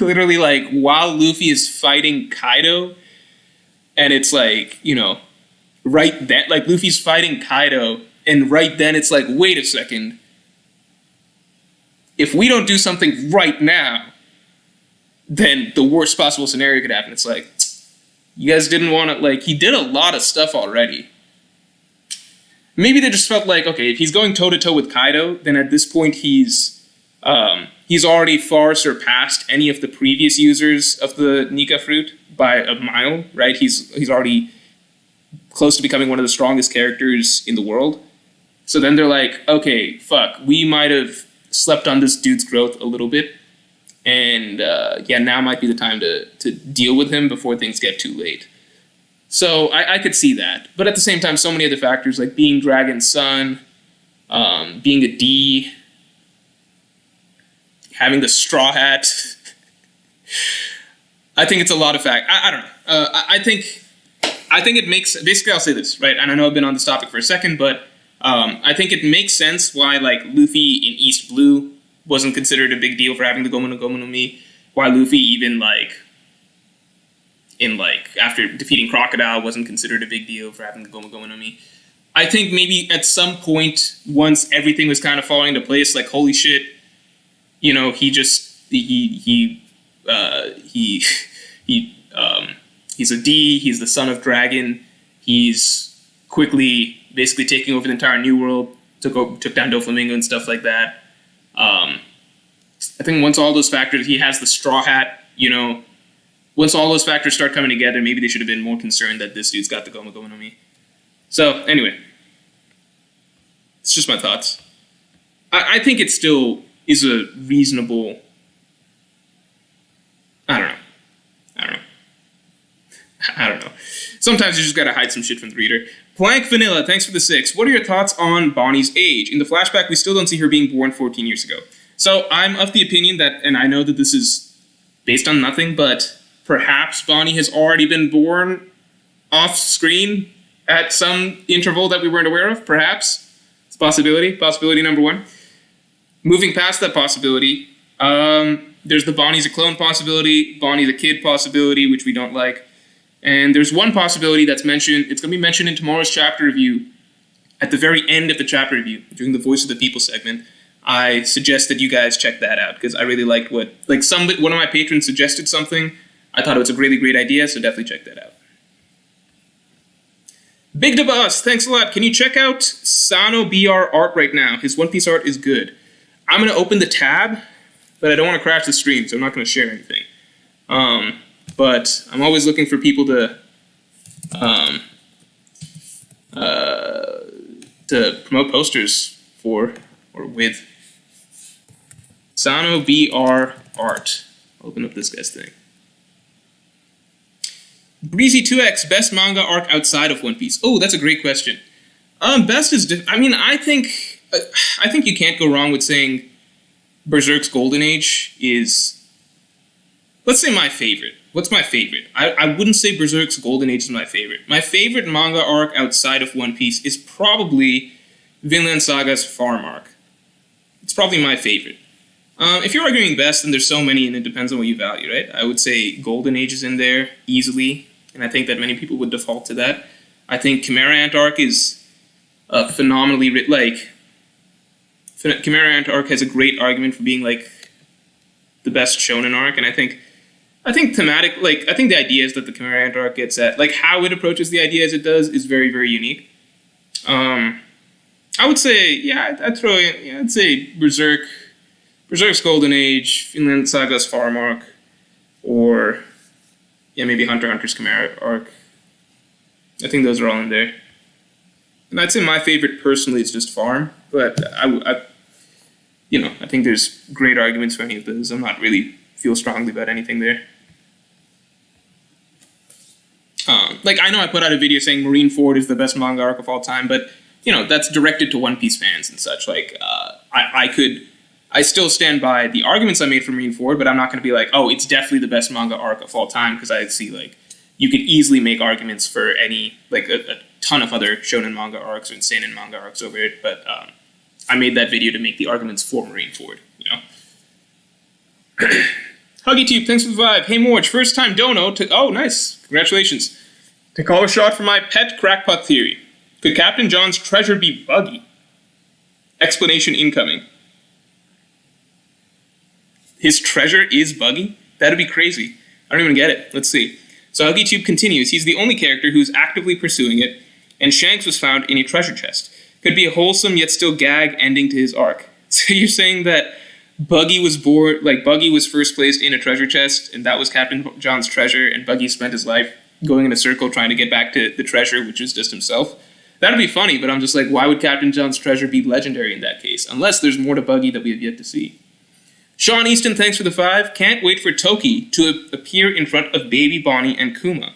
literally like, while Luffy is fighting Kaido, and it's like, you know, right then, like, Luffy's fighting Kaido, and right then it's like, wait a second. If we don't do something right now, then the worst possible scenario could happen. It's like, you guys didn't want to, like, he did a lot of stuff already. Maybe they just felt like, okay, if he's going toe-to-toe with Kaido, then at this point he's already far surpassed any of the previous users of the Nika fruit by a mile, right? He's already close to becoming one of the strongest characters in the world. So then they're like, okay, fuck, we might have slept on this dude's growth a little bit. And yeah, now might be the time to deal with him before things get too late. So I could see that. But at the same time, so many other factors, like being Dragon's son, being a D, having the straw hat. I think it's a lot of fact. I don't know. I think it makes, basically I'll say this, right? And I know I've been on this topic for a second, but I think it makes sense why, like, Luffy in East Blue wasn't considered a big deal for having the Gomu no Gomu no Mi. Why Luffy even, like, in, like, after defeating Crocodile wasn't considered a big deal for having the Gomu Gomu no Mi. I think maybe at some point, once everything was kind of falling into place, like, holy shit, you know, he's a D, he's the son of Dragon, he's quickly basically taking over the entire New World, took down Doflamingo and stuff like that. I think once all those factors, he has the straw hat, you know, once all those factors start coming together, maybe they should have been more concerned that this dude's got the Gomu Gomu no Mi. So, anyway. It's just my thoughts. I think it still is a reasonable... I don't know. Sometimes you just gotta hide some shit from the reader. Plank Vanilla, thanks for the 6. What are your thoughts on Bonnie's age? In the flashback, we still don't see her being born 14 years ago. So I'm of the opinion that, and I know that this is based on nothing, but perhaps Bonney has already been born off screen at some interval that we weren't aware of, perhaps. It's a possibility. Possibility number 1. Moving past that possibility, there's the Bonnie's a clone possibility, Bonnie's a kid possibility, which we don't like. And there's one possibility that's mentioned, it's going to be mentioned in tomorrow's chapter review. At the very end of the chapter review, during the Voice of the People segment, I suggest that you guys check that out, because I really liked one of my patrons suggested something. I thought it was a really great idea, so definitely check that out. Big DeBoss, thanks a lot. Can you check out Sano BR art right now? His One Piece art is good. I'm going to open the tab, but I don't want to crash the stream, so I'm not going to share anything. But I'm always looking for people to promote posters for or with Sano BR art. Open up this guy's thing. Breezy 2X, best manga arc outside of One Piece. Oh, that's a great question. Best is, I think you can't go wrong with saying Berserk's Golden Age is, let's say, my favorite. What's my favorite? I wouldn't say Berserk's Golden Age is my favorite. My favorite manga arc outside of One Piece is probably Vinland Saga's Farm arc. It's probably my favorite. If you're arguing best, then there's so many, and it depends on what you value, right? I would say Golden Age is in there easily, and I think that many people would default to that. I think Chimera Ant arc is phenomenally Chimera Ant arc has a great argument for being like the best shonen arc, and I think thematic, I think the ideas that the Chimera Ant arc gets at, like how it approaches the ideas it does, is very, very unique. I would say, yeah, I'd throw in, yeah, I'd say Berserk's Golden Age, Finland Saga's Farm Arc, or, yeah, maybe Hunter x Hunter's Chimera Arc. I think those are all in there. And I'd say my favorite personally is just Farm, but I think there's great arguments for any of those. I'm not really feel strongly about anything there. I know I put out a video saying Marineford is the best manga arc of all time, but, that's directed to One Piece fans and such. I still stand by the arguments I made for Marineford, but I'm not going to be like, oh, it's definitely the best manga arc of all time, because I see, you could easily make arguments for any, a ton of other shonen manga arcs or seinen manga arcs over it, but I made that video to make the arguments for Marineford, HuggyTube, thanks for the vibe. Hey Morj, first time dono to... Oh, nice. Congratulations. To call a shot for my pet crackpot theory. Could Captain John's treasure be Buggy? Explanation incoming. His treasure is Buggy? That'd be crazy. I don't even get it. Let's see. So HuggyTube continues. He's the only character who's actively pursuing it, and Shanks was found in a treasure chest. Could be a wholesome yet still gag ending to his arc. So you're saying that Buggy was Buggy was first placed in a treasure chest, and that was Captain John's treasure, and Buggy spent his life going in a circle trying to get back to the treasure, which is just himself. That'd be funny, but I'm just like, why would Captain John's treasure be legendary in that case? Unless there's more to Buggy that we have yet to see. Sean Easton, thanks for the 5. Can't wait for Toki to appear in front of baby Bonney and Kuma.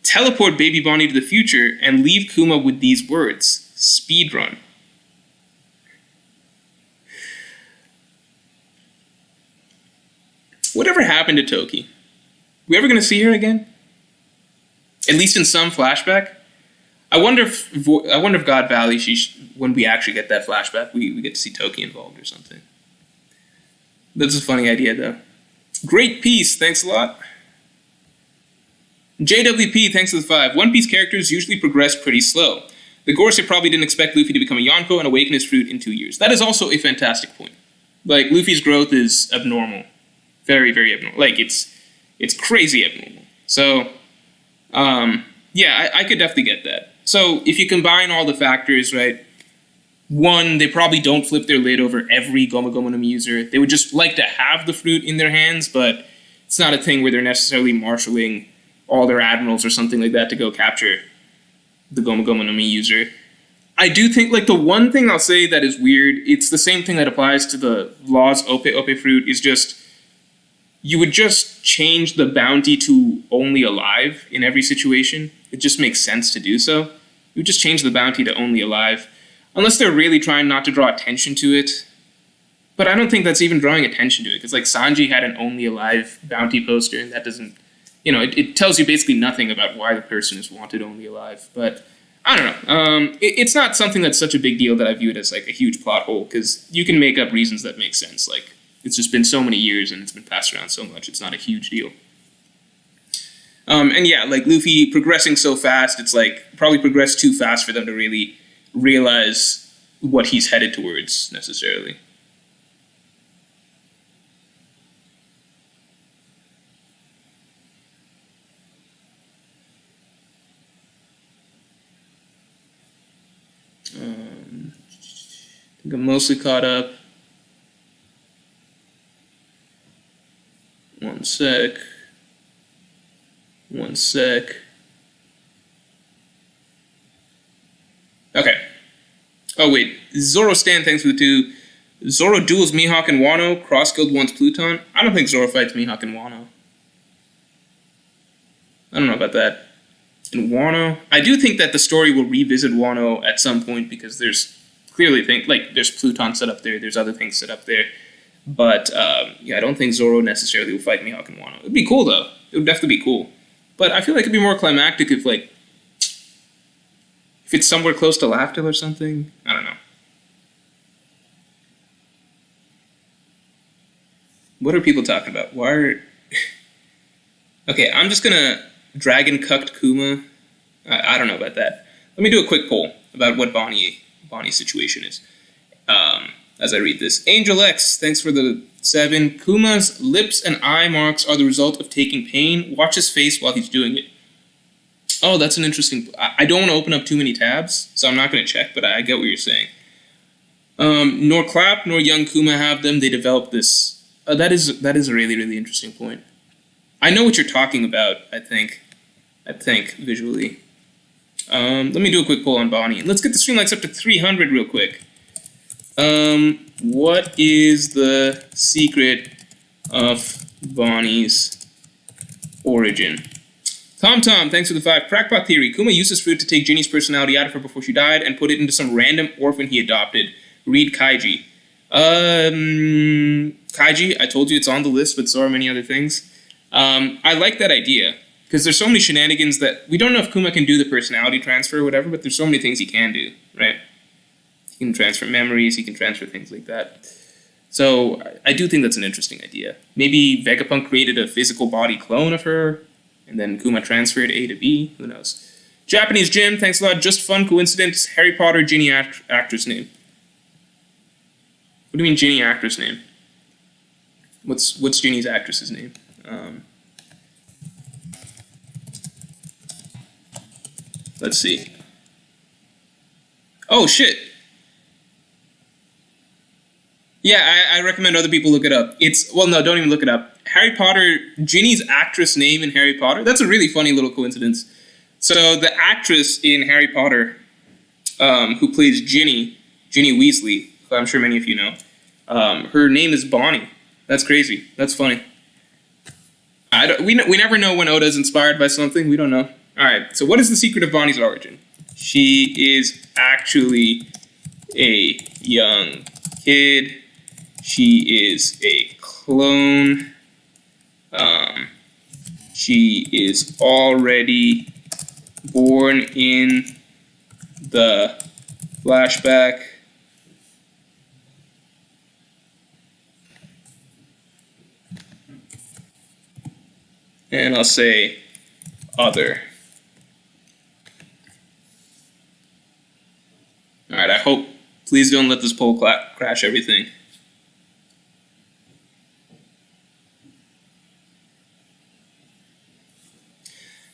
Teleport baby Bonney to the future and leave Kuma with these words. Speedrun. Whatever happened to Toki? We ever going to see her again? At least in some flashback? I wonder if God Valley, when we actually get that flashback, we get to see Toki involved or something. That's a funny idea, though. Great piece, thanks a lot. JWP, thanks for the 5. One Piece characters usually progress pretty slow. The Gorset probably didn't expect Luffy to become a Yonko and awaken his fruit in 2 years. That is also a fantastic point. Luffy's growth is abnormal. Very, very abnormal. It's crazy abnormal. So, I could definitely get that. So, if you combine all the factors, right, one, they probably don't flip their lid over every Goma Goma no Mi user. They would just like to have the fruit in their hands, but it's not a thing where they're necessarily marshalling all their admirals or something like that to go capture the Goma Goma no Mi user. I do think, the one thing I'll say that is weird, it's the same thing that applies to the Law's Ope Ope fruit, is just, you would just change the bounty to only alive in every situation. It just makes sense to do so. You would just change the bounty to only alive. Unless they're really trying not to draw attention to it. But I don't think that's even drawing attention to it, because Sanji had an only alive bounty poster, and that doesn't, it tells you basically nothing about why the person is wanted only alive. But I don't know. It's not something that's such a big deal that I view it as a huge plot hole, because you can make up reasons that make sense. It's just been so many years and it's been passed around so much, it's not a huge deal. Luffy progressing so fast, it's probably progressed too fast for them to really realize what he's headed towards, necessarily. I think I'm mostly caught up. One sec. Okay. Oh, wait. Zoro Stan, thanks for the 2. Zoro duels Mihawk and Wano. Cross-Guild wants Pluton. I don't think Zoro fights Mihawk and Wano. I don't know about that. And Wano... I do think that the story will revisit Wano at some point, because there's clearly there's Pluton set up there, there's other things set up there. But, I don't think Zoro necessarily will fight Mihawk and Wano. It'd be cool, though. It would definitely be cool. But I feel like it'd be more climactic if it's somewhere close to Laftel or something. I don't know. What are people talking about? Why are... Okay, I'm just gonna dragon-cucked Kuma. I don't know about that. Let me do a quick poll about what Bonney's situation is. As I read this. Angel X, thanks for the 7. Kuma's lips and eye marks are the result of taking pain. Watch his face while he's doing it. Oh, that's an interesting... I don't want to open up too many tabs, so I'm not going to check, but I get what you're saying. Nor Clap nor young Kuma have them. They developed this... that is a really, really interesting point. I know what you're talking about, I think, visually. Let me do a quick poll on Bonney. Let's get the stream likes up to 300 real quick. What is the secret of Bonney's origin? Tom, thanks for the 5. Crackpot theory. Kuma used his fruit to take Ginny's personality out of her before she died and put it into some random orphan he adopted. Read Kaiji. Kaiji, I told you it's on the list, but so are many other things. I like that idea, because there's so many shenanigans that... We don't know if Kuma can do the personality transfer or whatever, but there's so many things he can do, right? He can transfer memories, he can transfer things like that. So, I do think that's an interesting idea. Maybe Vegapunk created a physical body clone of her, and then Kuma transferred A to B. Who knows? Japanese Jim, thanks a lot. Just fun coincidence. Harry Potter, Ginny actress name. What do you mean Ginny actress name? What's Ginny's actress's name? Let's see. Oh, shit. Yeah, I recommend other people look it up. Well, no, don't even look it up. Harry Potter, Ginny's actress name in Harry Potter. That's a really funny little coincidence. So the actress in Harry Potter, who plays Ginny Weasley, who I'm sure many of you know, her name is Bonney. That's crazy. That's funny. We never know when Oda is inspired by something. We don't know. All right. So what is the secret of Bonnie's origin? She is actually a young kid. She is a clone. She is already born in the flashback. And I'll say other. Alright, I hope. Please don't let this poll crash everything.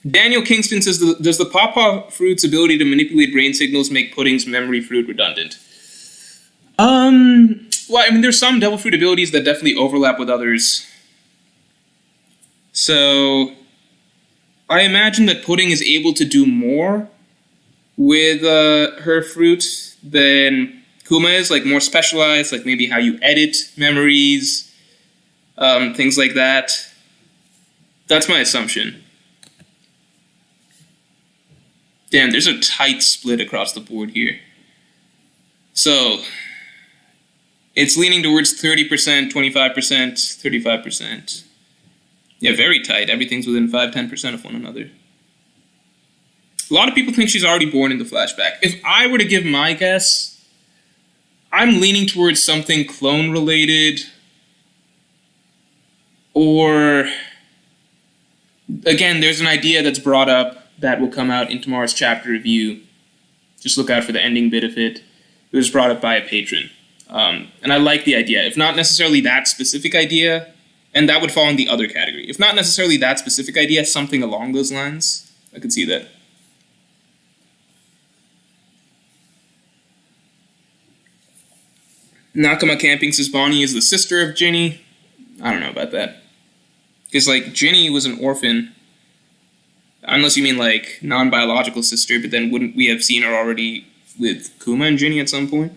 Daniel Kingston says, does the Pawpaw fruit's ability to manipulate brain signals make Pudding's memory fruit redundant? Well, I mean, there's some devil fruit abilities that definitely overlap with others. So, I imagine that Pudding is able to do more with her fruit than Kuma is, like more specialized, like maybe how you edit memories, things like that. That's my assumption. Damn, there's a tight split across the board here. So, it's leaning towards 30%, 25%, 35%. Yeah, very tight. Everything's within 5-10% of one another. A lot of people think she's already born in the flashback. If I were to give my guess, I'm leaning towards something clone-related. Or, again, there's an idea that's brought up that will come out in tomorrow's chapter review. Just look out for the ending bit of it. It was brought up by a patron. And I like the idea. If not necessarily that specific idea, and that would fall in the other category. If not necessarily that specific idea, something along those lines, I could see that. Nakama Camping says Bonney is the sister of Ginny. I don't know about that. Because, like, Ginny was an orphan. Unless you mean, like, non-biological sister, but then wouldn't we have seen her already with Kuma and Ginny at some point?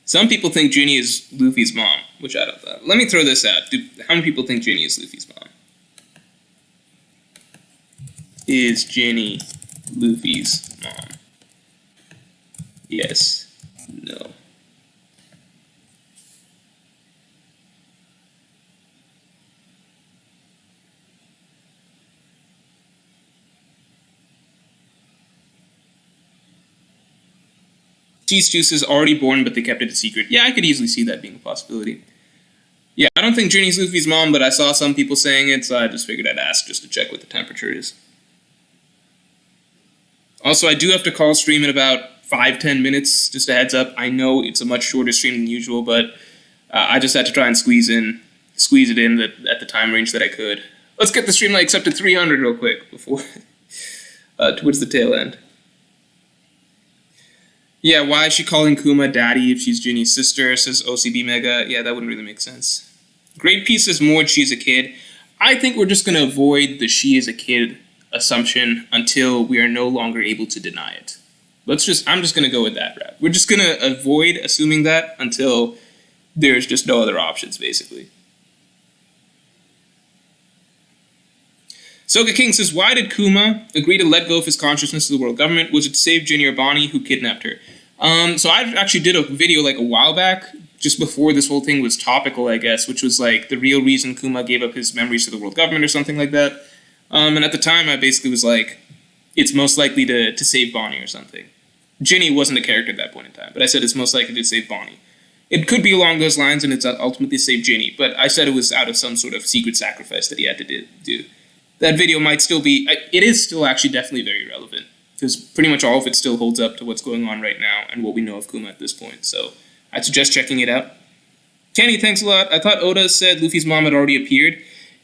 Some people think Ginny is Luffy's mom, which I don't know. Let me throw this out. How many people think Ginny is Luffy's mom? Is Ginny Luffy's mom? Yes. No. Cheese Juice is already born, but they kept it a secret. Yeah, I could easily see that being a possibility. Yeah, I don't think Ginny's Luffy's mom, but I saw some people saying it, so I just figured I'd ask just to check what the temperature is. Also, I do have to call stream in about 5-10 minutes, just a heads up. I know it's a much shorter stream than usual, but I just had to try and squeeze it in at the time range that I could. Let's get the stream likes up to 300 real quick before towards the tail end. Yeah, why is she calling Kuma daddy if she's Ginny's sister, says OCB Mega. Yeah, that wouldn't really make sense. Great piece says Morj, she's a kid. I think we're just going to avoid the she is a kid assumption until we are no longer able to deny it. I'm just going to go with that route. We're just going to avoid assuming that until there's just no other options, basically. Soka King says, why did Kuma agree to let go of his consciousness to the world government? Was it to save Ginny or Bonney, who kidnapped her? So I actually did a video like a while back, just before this whole thing was topical, I guess, which was like the real reason Kuma gave up his memories to the world government or something like that. And at the time, I basically was like, it's most likely to save Bonney or something. Ginny wasn't a character at that point in time, but I said it's most likely to save Bonney. It could be along those lines, and it's ultimately save Ginny, but I said it was out of some sort of secret sacrifice that he had to do. That video might still be, it is still actually definitely very relevant, because pretty much all of it still holds up to what's going on right now and what we know of Kuma at this point, so I'd suggest checking it out. Kenny, thanks a lot. I thought Oda said Luffy's mom had already appeared.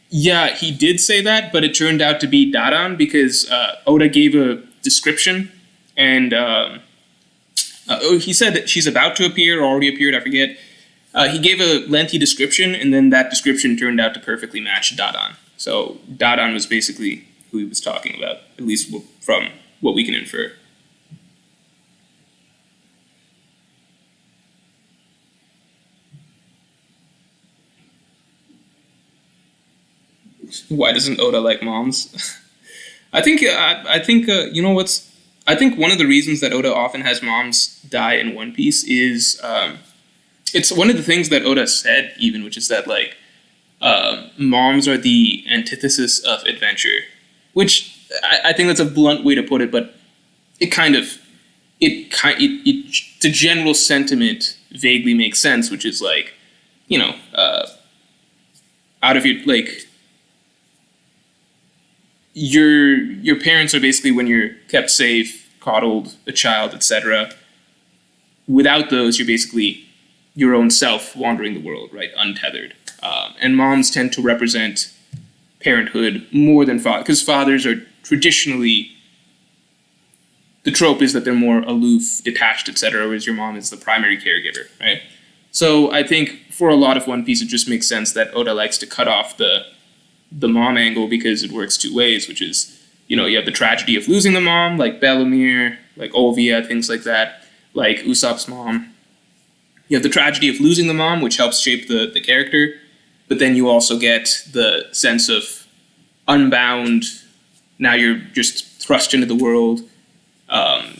Yeah, he did say that, but it turned out to be Dadan, because Oda gave a description, and he said that she's about to appear, or already appeared, I forget. He gave a lengthy description, and then that description turned out to perfectly match Dadan. So Dadan was basically who he was talking about, at least from what we can infer. Why doesn't Oda like moms? I think you know what's. I think one of the reasons that Oda often has moms die in One Piece is it's one of the things that Oda said even, which is that like moms are the antithesis of adventure, which I think that's a blunt way to put it, but the general sentiment vaguely makes sense, which is like, you know, out of your like. Your parents are basically when you're kept safe, coddled, a child, etc. Without those, you're basically your own self wandering the world, right, untethered. And moms tend to represent parenthood more than fathers, because fathers are traditionally, the trope is that they're more aloof, detached, etc., whereas your mom is the primary caregiver, right? So I think for a lot of One Piece, it just makes sense that Oda likes to cut off the mom angle because it works two ways, which is, you know, you have the tragedy of losing the mom, like Bellemere, like Olvia, things like that, like Usopp's mom. You have the tragedy of losing the mom, which helps shape the character, but then you also get the sense of unbound, now you're just thrust into the world,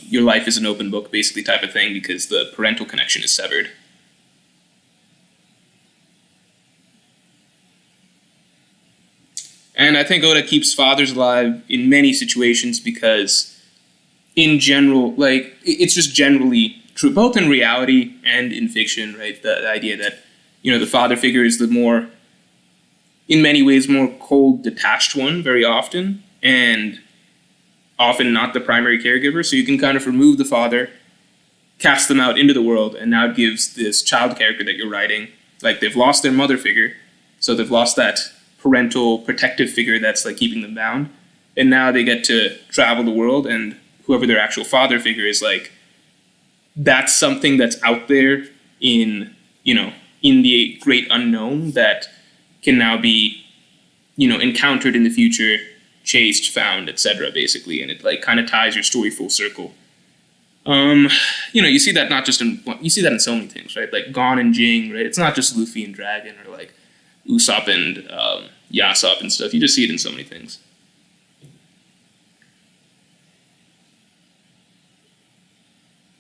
your life is an open book, basically, type of thing, because the parental connection is severed. And I think Oda keeps fathers alive in many situations because, in general, like, it's just generally true, both in reality and in fiction, right? The idea that, you know, the father figure is the more, in many ways, more cold, detached one very often, and often not the primary caregiver. So you can kind of remove the father, cast them out into the world, and now it gives this child character that you're writing, like, they've lost their mother figure, so they've lost that parental protective figure that's like keeping them bound, and now they get to travel the world, and whoever their actual father figure is, like, that's something that's out there in, you know, in the great unknown that can now be, you know, encountered in the future, chased, found, etc., basically, and it like kind of ties your story full circle. You know, you see that not just you see that in so many things, right? Like Gon and Jing, right? It's not just Luffy and Dragon, or like Usopp and Yasop and stuff. You just see it in so many things.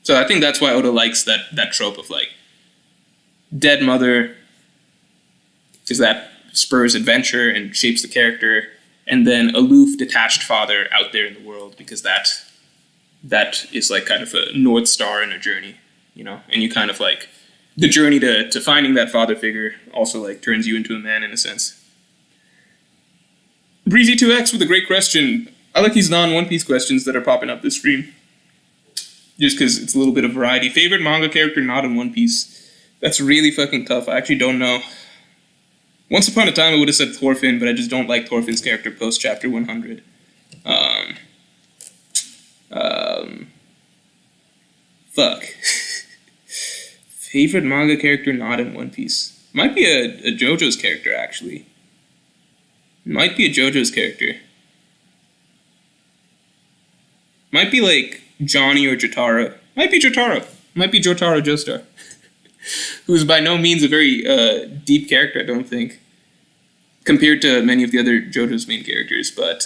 So I think that's why Oda likes that trope of like dead mother, because that spurs adventure and shapes the character, and then aloof, detached father out there in the world, because that is like kind of a North Star in a journey, you know? And you kind of like, the journey to finding that father figure also like turns you into a man in a sense. Breezy2X with a great question. I like these non-One Piece questions that are popping up this stream, just because it's a little bit of variety. Favorite manga character not in One Piece? That's really fucking tough. I actually don't know. Once upon a time, I would have said Thorfinn, but I just don't like Thorfinn's character post chapter 100. Um, fuck. Favorite manga character not in One Piece? Might be a JoJo's character, actually. Might be a JoJo's character. Might be like Johnny or Jotaro. Might be Jotaro. Might be Jotaro Joestar. Who's by no means a very deep character, I don't think, compared to many of the other JoJo's main characters. But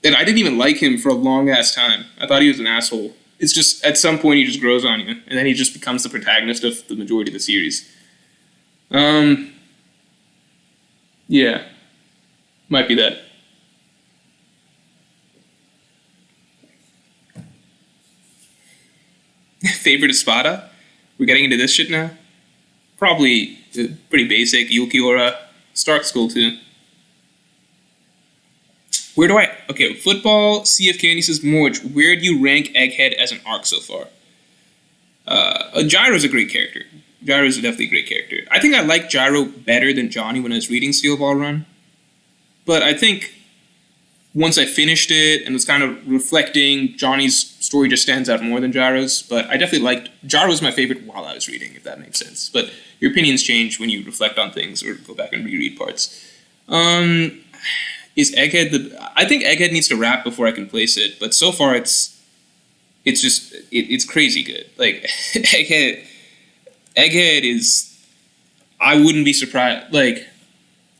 and I didn't even like him for a long ass time. I thought he was an asshole. It's just at some point he just grows on you, and then he just becomes the protagonist of the majority of the series. Yeah, might be that. Favorite Espada? We're getting into this shit now? Probably pretty basic. Yukiora. Stark Skull too. Where do I... Okay, football, CF Candy says, Morj, where do you rank Egghead as an arc so far? Gyro's a great character. Gyro's definitely a great character. I think I like Gyro better than Johnny when I was reading Steel Ball Run. But I think once I finished it and was kind of reflecting, Johnny's story just stands out more than Gyro's. But I definitely liked... Gyro's my favorite while I was reading, if that makes sense. But your opinions change when you reflect on things or go back and reread parts. Is Egghead the... I think Egghead needs to wrap before I can place it. But so far it's just... It's crazy good. Like, Egghead is... I wouldn't be surprised... Like...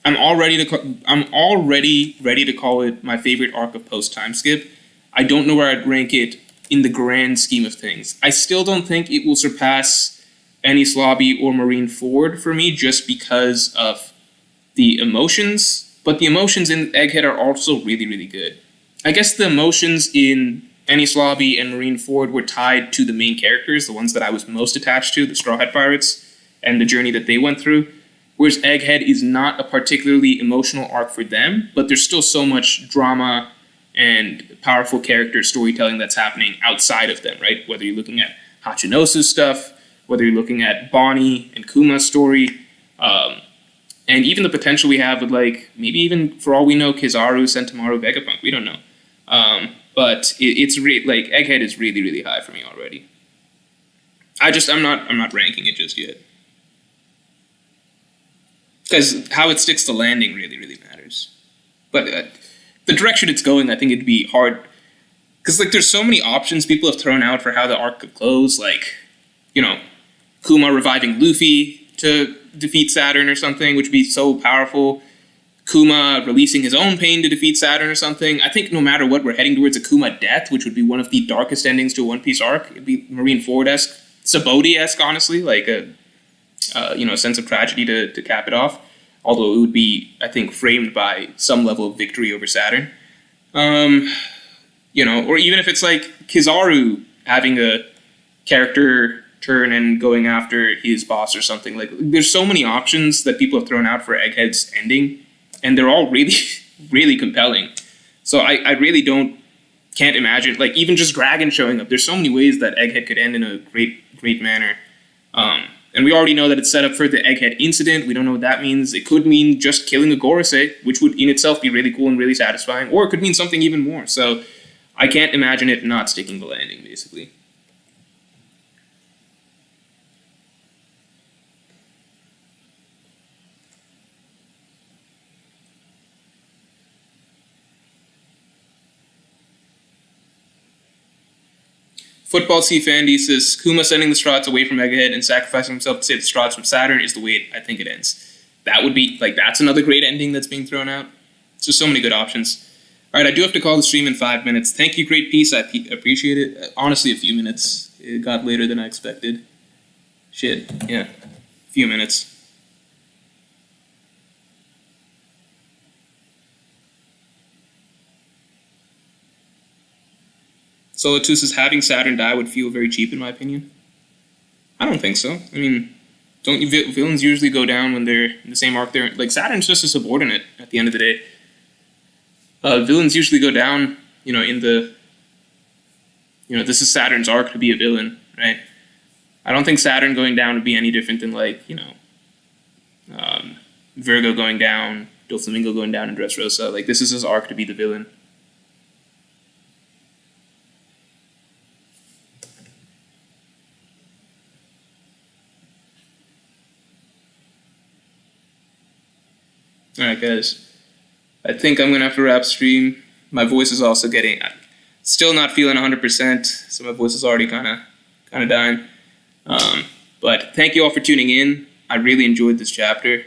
I'm all ready to call it my favorite arc of post time skip. I don't know where I'd rank it in the grand scheme of things. I still don't think it will surpass Enies Lobby or Marineford for me, just because of the emotions. But the emotions in Egghead are also really, really good. I guess the emotions in Enies Lobby and Marineford were tied to the main characters, the ones that I was most attached to, the Straw Hat Pirates, and the journey that they went through. Whereas Egghead is not a particularly emotional arc for them, but there's still so much drama and powerful character storytelling that's happening outside of them, right? Whether you're looking at Hachinosu's stuff, whether you're looking at Bonney and Kuma's story, and even the potential we have with, like, maybe even, for all we know, Kizaru, Sentomaru, Vegapunk. We don't know. But like, Egghead is really, really high for me already. I'm not ranking it just yet. Because how it sticks to landing really, really matters. But the direction it's going, I think it'd be hard. Because, like, there's so many options people have thrown out for how the arc could close. Like, Kuma reviving Luffy to defeat Saturn or something, which would be so powerful. Kuma releasing his own pain to defeat Saturn or something. I think no matter what, we're heading towards a Kuma death, which would be one of the darkest endings to a One Piece arc. It'd be Marineford-esque, Sabaody-esque, honestly, like a sense of tragedy to cap it off. Although it would be, I think, framed by some level of victory over Saturn. Or even if it's like Kizaru having a character turn and going after his boss or something. Like, there's so many options that people have thrown out for Egghead's ending, and they're all really, really compelling. So I really can't imagine, like, even just Dragon showing up. There's so many ways that Egghead could end in a great, great manner. And we already know that it's set up for the Egghead incident. We don't know what that means. It could mean just killing a Gorosei, which would in itself be really cool and really satisfying. Or it could mean something even more. So I can't imagine it not sticking the landing, basically. Football C Fandy says, Kuma sending the Strahds away from Egghead and sacrificing himself to save the Strahds from Saturn is the way I think it ends. That would be, like, that's another great ending that's being thrown out. There's just so many good options. Alright, I do have to call the stream in 5 minutes. Thank you, great piece. I appreciate it. Honestly, a few minutes. It got later than I expected. Shit, yeah. A few minutes. Solo2 says, having Saturn die would feel very cheap in my opinion. I don't think so. I mean, villains usually go down when they're in the same arc? Like, Saturn's just a subordinate at the end of the day. Villains usually go down, in the... this is Saturn's arc to be a villain, right? I don't think Saturn going down would be any different than, like, Virgo going down, Doflamingo going down, and Dressrosa. Like, this is his arc to be the villain. Alright, guys. I think I'm going to have to wrap stream. My voice is also getting... Still not feeling 100%, so my voice is already kind of dying. But thank you all for tuning in. I really enjoyed this chapter.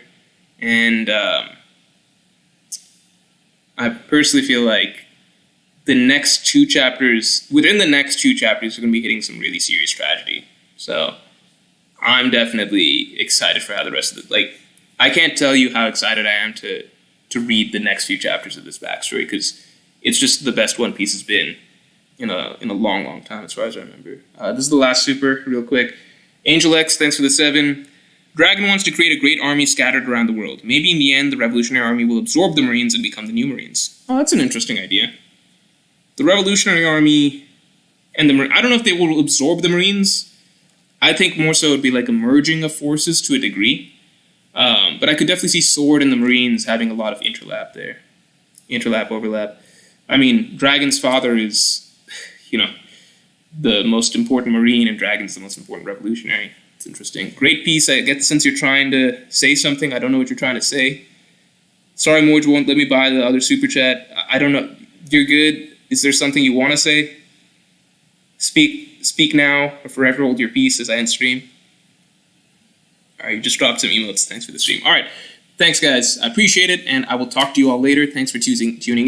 And I personally feel like within the next 2 chapters, we're going to be hitting some really serious tragedy. So I'm definitely excited for how the rest of the... Like, I can't tell you how excited I am to read the next few chapters of this backstory, because it's just the best One Piece has been in a long, long time, as far as I remember. This is the last super, real quick. Angel X, thanks for the 7. Dragon wants to create a great army scattered around the world. Maybe in the end, the Revolutionary Army will absorb the Marines and become the new Marines. Oh, that's an interesting idea. The Revolutionary Army and the I don't know if they will absorb the Marines. I think more so it would be like a merging of forces to a degree. But I could definitely see Sword and the Marines having a lot of overlap. I mean, Dragon's father is, the most important Marine, and Dragon's the most important revolutionary. It's interesting. Great piece. I get the sense you're trying to say something. I don't know what you're trying to say. Sorry, Morj won't let me buy the other super chat. I don't know. You're good. Is there something you want to say? Speak now, or forever hold your peace as I end stream. Alright, you just dropped some emotes. Thanks for the stream. Alright, thanks guys. I appreciate it, and I will talk to you all later. Thanks for tuning in.